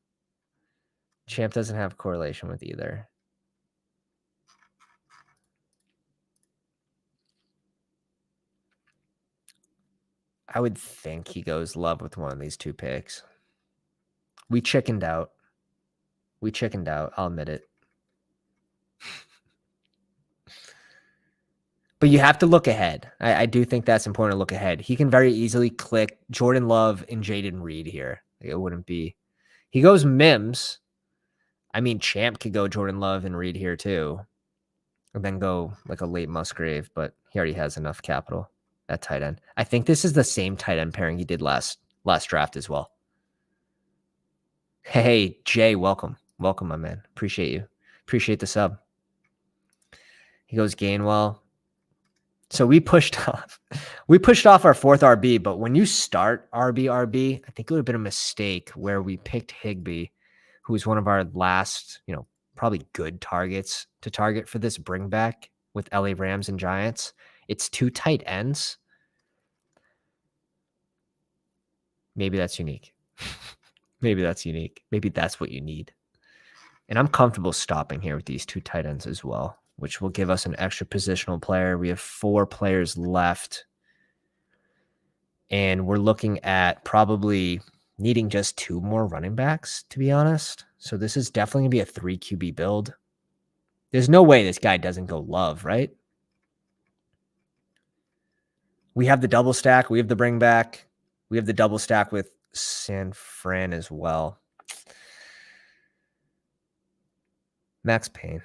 [SPEAKER 1] have correlation with either. I would think he goes Love with one of these 2 picks. We chickened out. I'll admit it. But you have to look ahead. I do think that's important to look ahead. He can very easily click Jordan Love and Jaden Reed here. It wouldn't be. He goes Mims. I mean, Champ could go Jordan Love and Reed here too. And then go like a late Musgrave, but he already has enough capital at tight end. I think this is the same tight end pairing he did last draft as well. Hey, Jay, welcome. Welcome, my man. Appreciate you. Appreciate the sub. He goes Gainwell. So we pushed off our 4th RB, but when you start RB, I think it would have been a mistake where we picked Higbee, who was one of our last, probably good targets to target for this bring back with LA Rams and Giants. It's 2 tight ends. Maybe that's unique. Maybe that's unique. Maybe that's what you need. And I'm comfortable stopping here with these 2 tight ends as well, which will give us an extra positional player. We have 4 players left. And we're looking at probably needing just 2 more running backs, to be honest. So this is definitely going to be a 3 QB build. There's no way this guy doesn't go Love, right? We have the double stack. We have the bring back. We have the double stack with San Fran as well. Max Payne.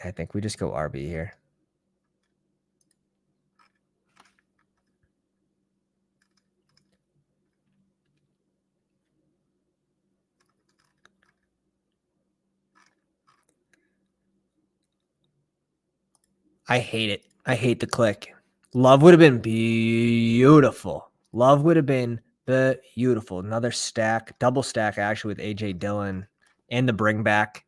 [SPEAKER 1] I think we just go RB here. I hate it. I hate the click. Love would have been beautiful. Love would have been beautiful. Another stack, double stack actually with AJ Dillon and the bring back.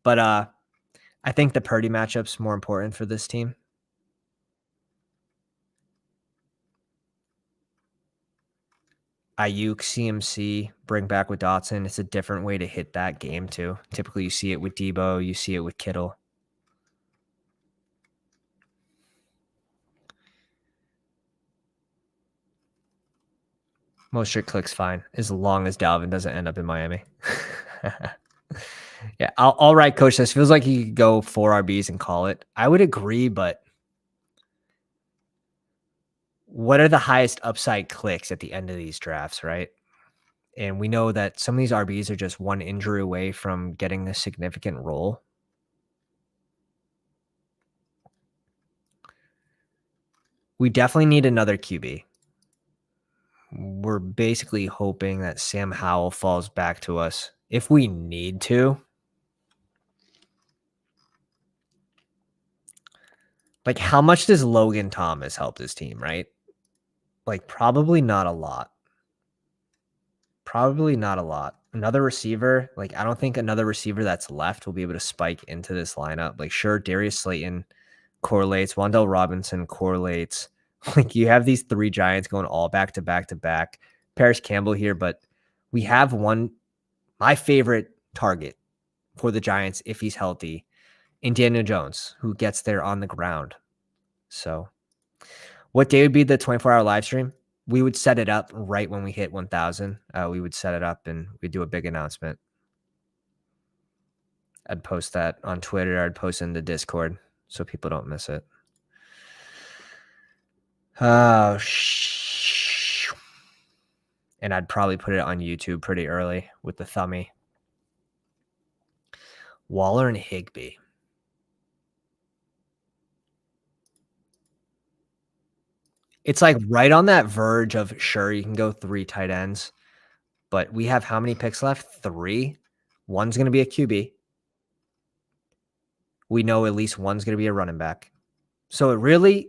[SPEAKER 1] But I think the Purdy matchup's more important for this team. Ayuk, CMC, bring back with Dotson. It's a different way to hit that game too. Typically you see it with Debo, you see it with Kittle. Most strict clicks fine, as long as Dalvin doesn't end up in Miami. Yeah, all right, coach. This feels like you could go 4 RBs and call it. I would agree, but what are the highest upside clicks at the end of these drafts, right? And we know that some of these RBs are just one injury away from getting a significant role. We definitely need another QB. We're basically hoping that Sam Howell falls back to us if we need to. Like, how much does Logan Thomas help this team, right? Like, probably not a lot. Probably not a lot. Another receiver, like, I don't think another receiver that's left will be able to spike into this lineup. Like, sure, Darius Slayton correlates, Wan'Dale Robinson correlates. Like, you have these 3 Giants going all back to back to back. Paris Campbell here, but we have my favorite target for the Giants if he's healthy, in Daniel Jones, who gets there on the ground. So, what day would be the 24-hour live stream? We would set it up right when we hit 1,000. We would set it up and we'd do a big announcement. I'd post that on Twitter. I'd post in the Discord so people don't miss it. Oh, and I'd probably put it on YouTube pretty early with the thummy. Waller and Higbee. It's like right on that verge of, sure, you can go 3 tight ends, but we have how many picks left? 3. One's going to be a QB. We know at least one's going to be a running back. So it really,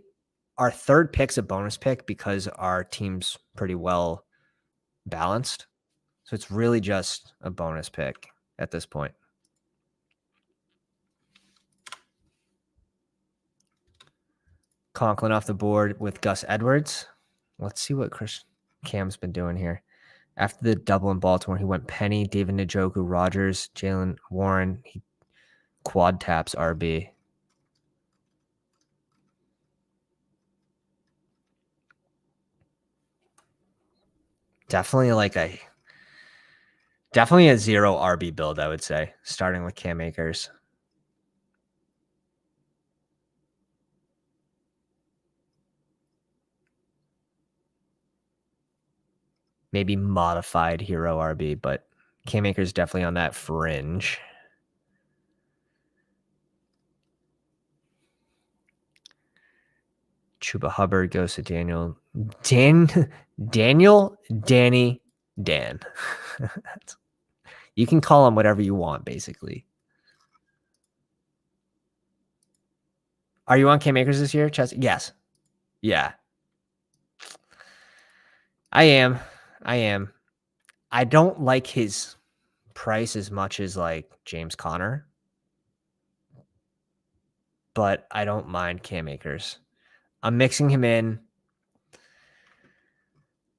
[SPEAKER 1] our third pick's a bonus pick because our team's pretty well balanced. So it's really just a bonus pick at this point. Conklin off the board with Gus Edwards. Let's see what Cam's been doing here. After the double in Baltimore, he went Penny, David Njoku, Rogers, Jalen Warren. He quad taps RB. Definitely a 0 RB build, I would say, starting with Cam Akers. Maybe modified hero RB, but Cam Akers definitely on that fringe. Chuba Hubbard goes to Daniel. Danny, Dan. You can call him whatever you want, basically. Are you on Cam Akers this year, Chess? Yes. Yeah. I am. I don't like his price as much as like James Conner, but I don't mind Cam Akers. I'm mixing him in.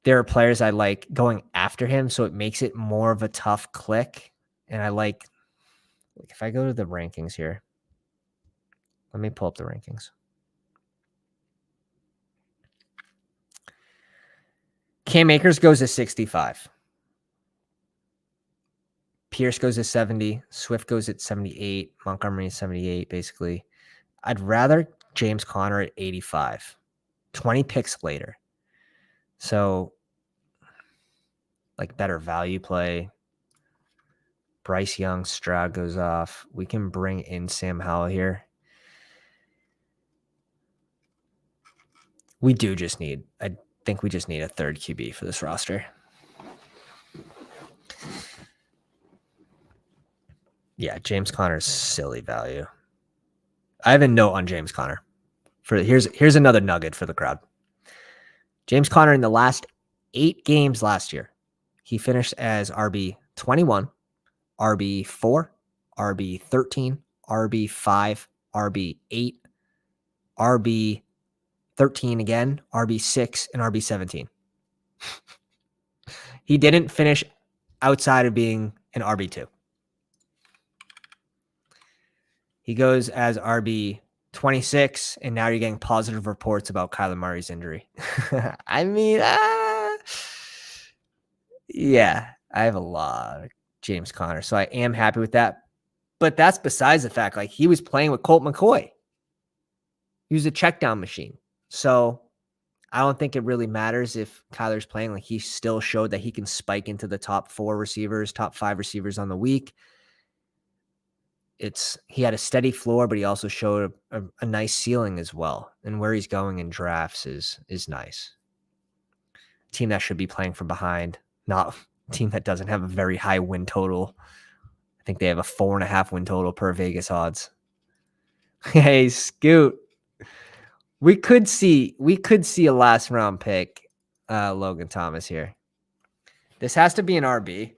[SPEAKER 1] There are players I like going after him, so it makes it more of a tough click. And I like if I go to the rankings here, let me pull up the rankings. Cam Akers goes to 65. Pierce goes to 70. Swift goes at 78. Montgomery is 78, basically. I'd rather James Conner at 85. 20 picks later. So, like, better value play. Bryce Young, Stroud goes off. We can bring in Sam Howell here. I think we just need a third QB for this roster. Yeah, James Conner's silly value. I have a note on James Conner. Here's another nugget for the crowd. James Conner in the last 8 games last year, he finished as RB 21, RB 4, RB 13, RB 5, RB 8, RB 13 again, RB 6, and RB 17. He didn't finish outside of being an RB 2. He goes as RB 26, and now you're getting positive reports about Kyler Murray's injury. I mean, yeah, I have a lot of James Conner, so I am happy with that. But that's besides the fact, like, he was playing with Colt McCoy. He was a check down machine. So I don't think it really matters if Kyler's playing. Like, he still showed that he can spike into the top 4 receivers, top 5 receivers on the week. He had a steady floor, but he also showed a nice ceiling as well. And where he's going in drafts is nice. Team that should be playing from behind, not a team that doesn't have a very high win total. I think they have a 4.5 win total per Vegas odds. Hey, Scoot. We could see a last round pick, Logan Thomas here. This has to be an RB.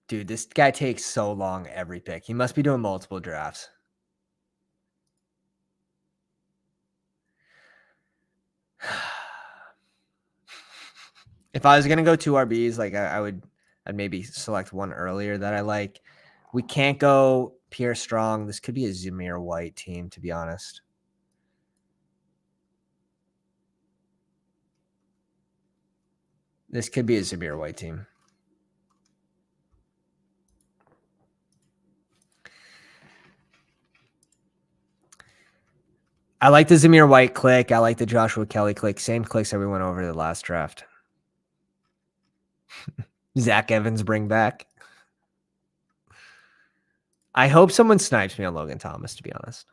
[SPEAKER 1] Dude, this guy takes so long every pick. He must be doing multiple drafts. If I was going to go 2 RBs, like I'd maybe select one earlier that I like. We can't go Pierre Strong. This could be a Zamir White team, to be honest. This could be a Zamir White team. I like the Zamir White click. I like the Joshua Kelly click. Same clicks that we went over the last draft. Zach Evans bring back. I hope someone snipes me on Logan Thomas, to be honest.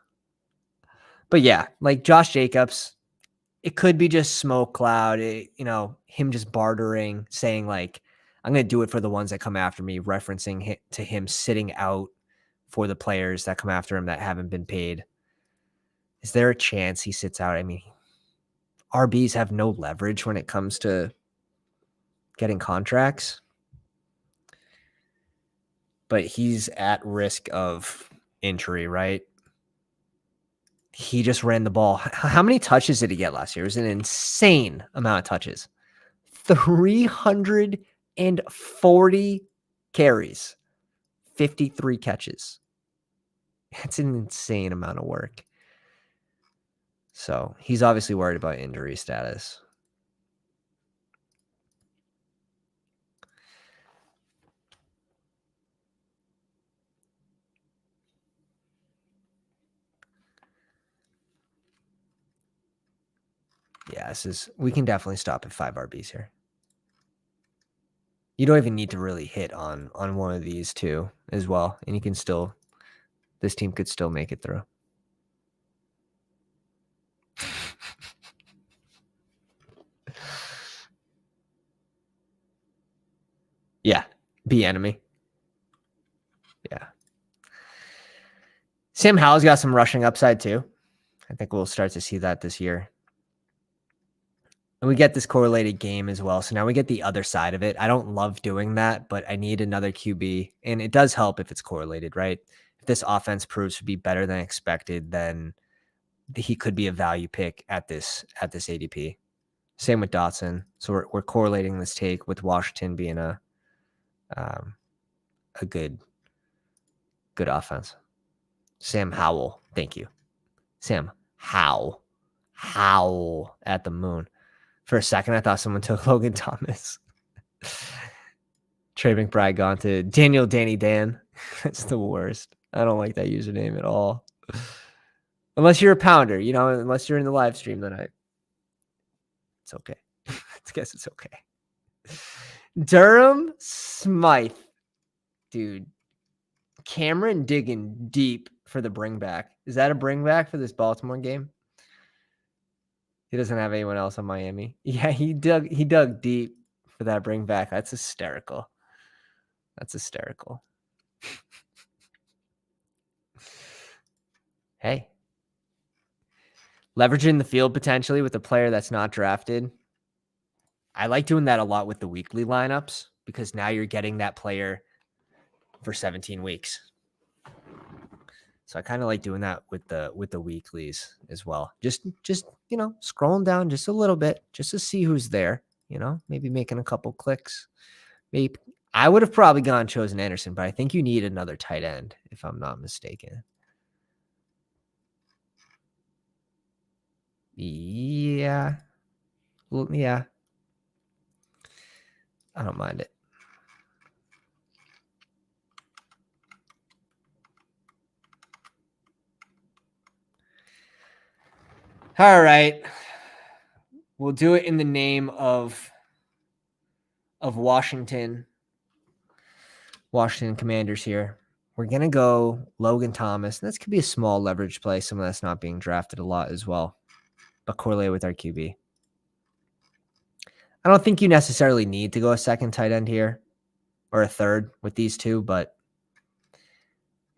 [SPEAKER 1] But yeah, like Josh Jacobs, it could be just smoke cloud, him just bartering, saying like, I'm going to do it for the ones that come after me, referencing to him sitting out for the players that come after him that haven't been paid. Is there a chance he sits out? I mean, RBs have no leverage when it comes to getting contracts, but he's at risk of injury, right? He just ran the ball. How many touches did he get last year? It was an insane amount of touches. 340 carries, 53 catches. It's an insane amount of work. So he's obviously worried about injury status. Yeah, we can definitely stop at 5 RBs here. You don't even need to really hit on one of these two as well. And you can still, this team could still make it through. Yeah, be enemy. Yeah. Sam Howell's got some rushing upside too. I think we'll start to see that this year. And we get this correlated game as well. So now we get the other side of it. I don't love doing that, but I need another QB. And it does help if it's correlated, right? If this offense proves to be better than expected, then he could be a value pick at this ADP. Same with Dotson. So we're correlating this take with Washington being a good offense. Sam Howell. Thank you. Sam Howell at the moon. For a second, I thought someone took Logan Thomas. Trey McBride gone to Daniel Danny Dan. That's the worst. I don't like that username at all. Unless you're a pounder, unless you're in the live stream, then it's okay. I guess it's okay. Durham Smythe. Dude. Cameron digging deep for the bring back. Is that a bring back for this Baltimore game? He doesn't have anyone else on Miami. Yeah, he dug deep for that bring back. That's hysterical. That's hysterical. Hey. Leveraging the field potentially with a player that's not drafted. I like doing that a lot with the weekly lineups because now you're getting that player for 17 weeks. So I kind of like doing that with the weeklies as well. Just scrolling down just a little bit just to see who's there, maybe making a couple clicks. Maybe I would have probably chosen Anderson, but I think you need another tight end if I'm not mistaken. Yeah. Well, yeah. I don't mind it. All right. We'll do it in the name of Washington Commanders here. We're going to go Logan Thomas. This could be a small leverage play, someone that's not being drafted a lot as well, but correlate with our QB. I don't think you necessarily need to go a second tight end here or a third with these two, but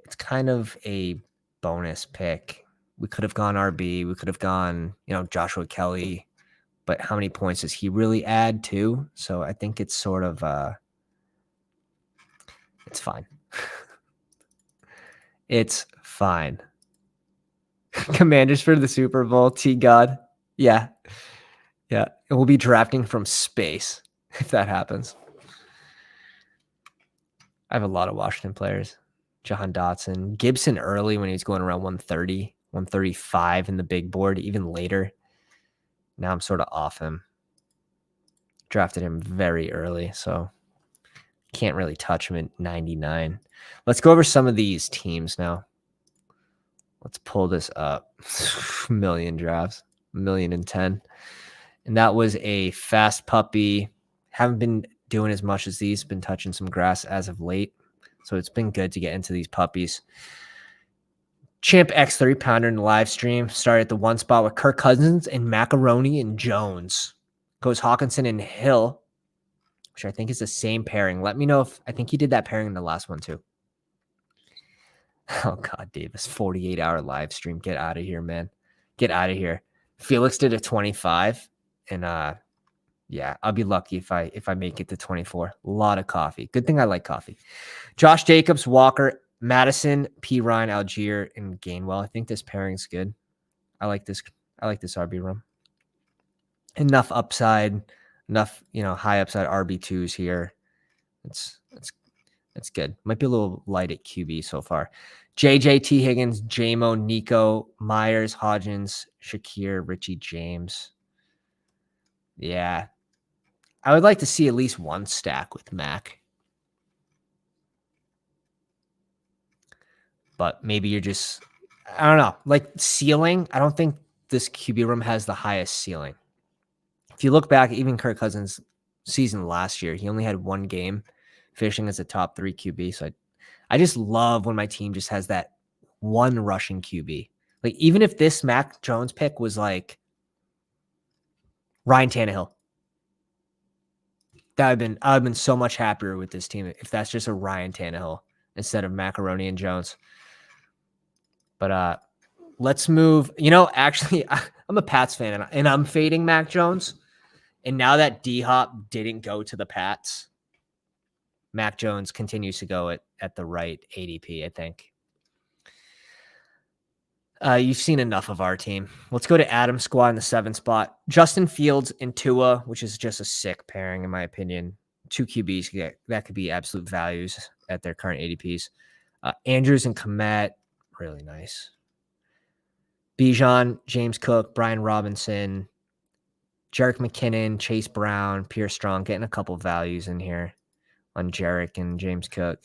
[SPEAKER 1] it's kind of a bonus pick. We could have gone RB. We could have gone, Joshua Kelly, but how many points does he really add to? So I think it's sort of, it's fine. It's fine. Commanders for the Super Bowl. T-God. Yeah. Yeah. And we'll be drafting from space if that happens. I have a lot of Washington players. Jahan Dotson. Gibson early when he was going around 130, 135 in the big board, even later. Now I'm sort of off him. Drafted him very early, so can't really touch him at 99. Let's go over some of these teams now. Let's pull this up. Million drafts, 1,010,000. And that was a fast puppy. Haven't been doing as much as these. Been touching some grass as of late. So it's been good to get into these puppies. Champ X 3-pounder in the live stream. Started at the one spot with Kirk Cousins and Macaroni and Jones. Goes Hawkinson and Hill, which I think is the same pairing. Let me know if I think he did that pairing in the last one too. Oh God, Davis, 48-hour live stream. Get out of here, man. Get out of here. Felix did a 25, and yeah, I'll be lucky if I make it to 24. A lot of coffee. Good thing I like coffee. Josh Jacobs, Walker, Madison, P. Ryan, Algier, and Gainwell. I think this pairing's good. I like this RB room. Enough upside, enough high upside RB2s here. It's good. Might be a little light at QB so far. JJ, T. Higgins, JMO, Nico, Myers, Hodgins, Shakir, Richie James. Yeah. I would like to see at least one stack with Mac. But maybe you're just, I don't know, like ceiling. I don't think this QB room has the highest ceiling. If you look back, even Kirk Cousins' season last year, he only had one game finishing as a top 3 QB. So I just love when my team just has that one rushing QB. Like even if this Mac Jones pick was like Ryan Tannehill, I've been so much happier with this team if that's just a Ryan Tannehill instead of Macaroni and Jones. But let's move. Actually, I'm a Pats fan, and I'm fading Mac Jones. And now that D-Hop didn't go to the Pats, Mac Jones continues to go at the right ADP, I think. You've seen enough of our team. Let's go to Adam's squad in the 7th spot. Justin Fields and Tua, which is just a sick pairing, in my opinion. 2 QBs, that could be absolute values at their current ADPs. Andrews and Komet, really nice. Bijan, James Cook, Brian Robinson, Jerick McKinnon, Chase Brown, Pierre Strong, getting a couple values in here on Jerick and James Cook.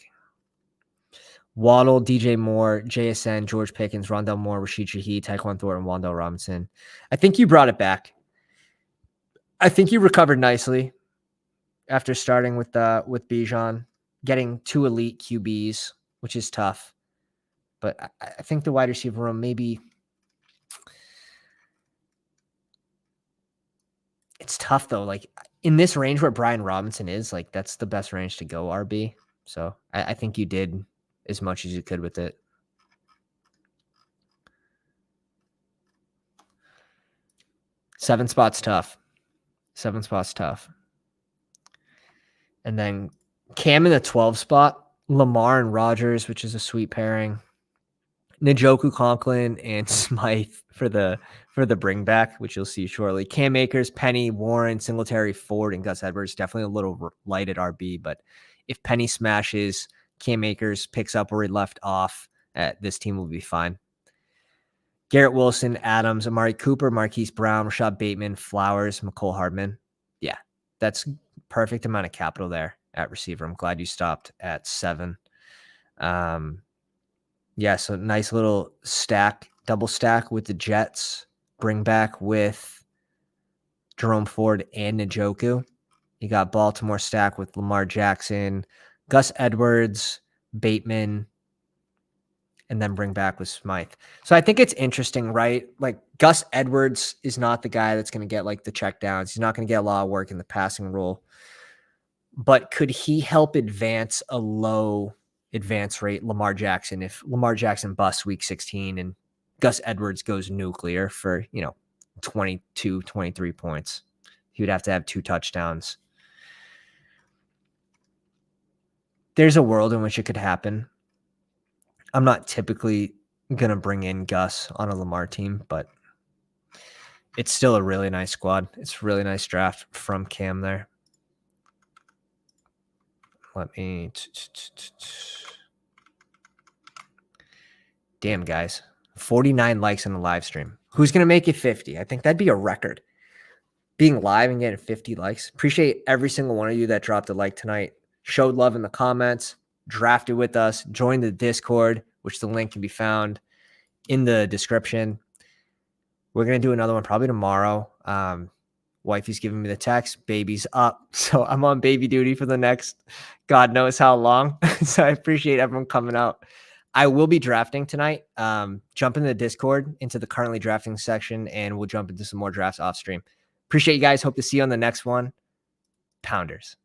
[SPEAKER 1] Waddle, DJ Moore, JSN, George Pickens, Rondell Moore, Rashid Shaheed, Tyquan Thornton, Wandell Robinson. I think you brought it back. I think you recovered nicely after starting with Bijan, getting 2 elite QBs, which is tough. But I think the wide receiver room maybe It's tough though. Like in this range where Brian Robinson is, like that's the best range to go RB. So I think you did as much as you could with it. Seven spots tough. And then Cam in the 12 spot, Lamar and Rodgers, which is a sweet pairing. Njoku, Conklin, and Smythe for the bring back, which you'll see shortly. Cam Akers, Penny, Warren, Singletary, Ford, and Gus Edwards. Definitely a little light at RB, but if Penny smashes, Cam Akers picks up where he left off, this team will be fine. Garrett Wilson, Adams, Amari Cooper, Marquise Brown, Rashad Bateman, Flowers, McCole Hardman. Yeah, that's perfect amount of capital there at receiver. I'm glad you stopped at 7. Yeah, so nice little stack, double stack with the Jets. Bring back with Jerome Ford and Njoku. You got Baltimore stack with Lamar Jackson, Gus Edwards, Bateman, and then bring back with Smythe. So I think it's interesting, right? Like Gus Edwards is not the guy that's going to get like the checkdowns. He's not going to get a lot of work in the passing role. But could he help advance a low advance rate Lamar Jackson if Lamar Jackson busts week 16 and Gus Edwards goes nuclear for, 22, 23 points? He would have to have 2 touchdowns. There's a world in which it could happen. I'm not typically going to bring in Gus on a Lamar team, but it's still a really nice squad. It's a really nice draft from Cam there. Let me... Damn, guys. 49 likes on the live stream. Who's going to make it 50? I think that'd be a record. Being live and getting 50 likes. Appreciate every single one of you that dropped a like tonight. Showed love in the comments. Drafted with us. Joined the Discord, which the link can be found in the description. We're going to do another one probably tomorrow. Wifey's giving me the text. Baby's up. So I'm on baby duty for the next God knows how long. So I appreciate everyone coming out. I will be drafting tonight. Jump in the Discord into the currently drafting section, and we'll jump into some more drafts off stream. Appreciate you guys. Hope to see you on the next one. Pounders.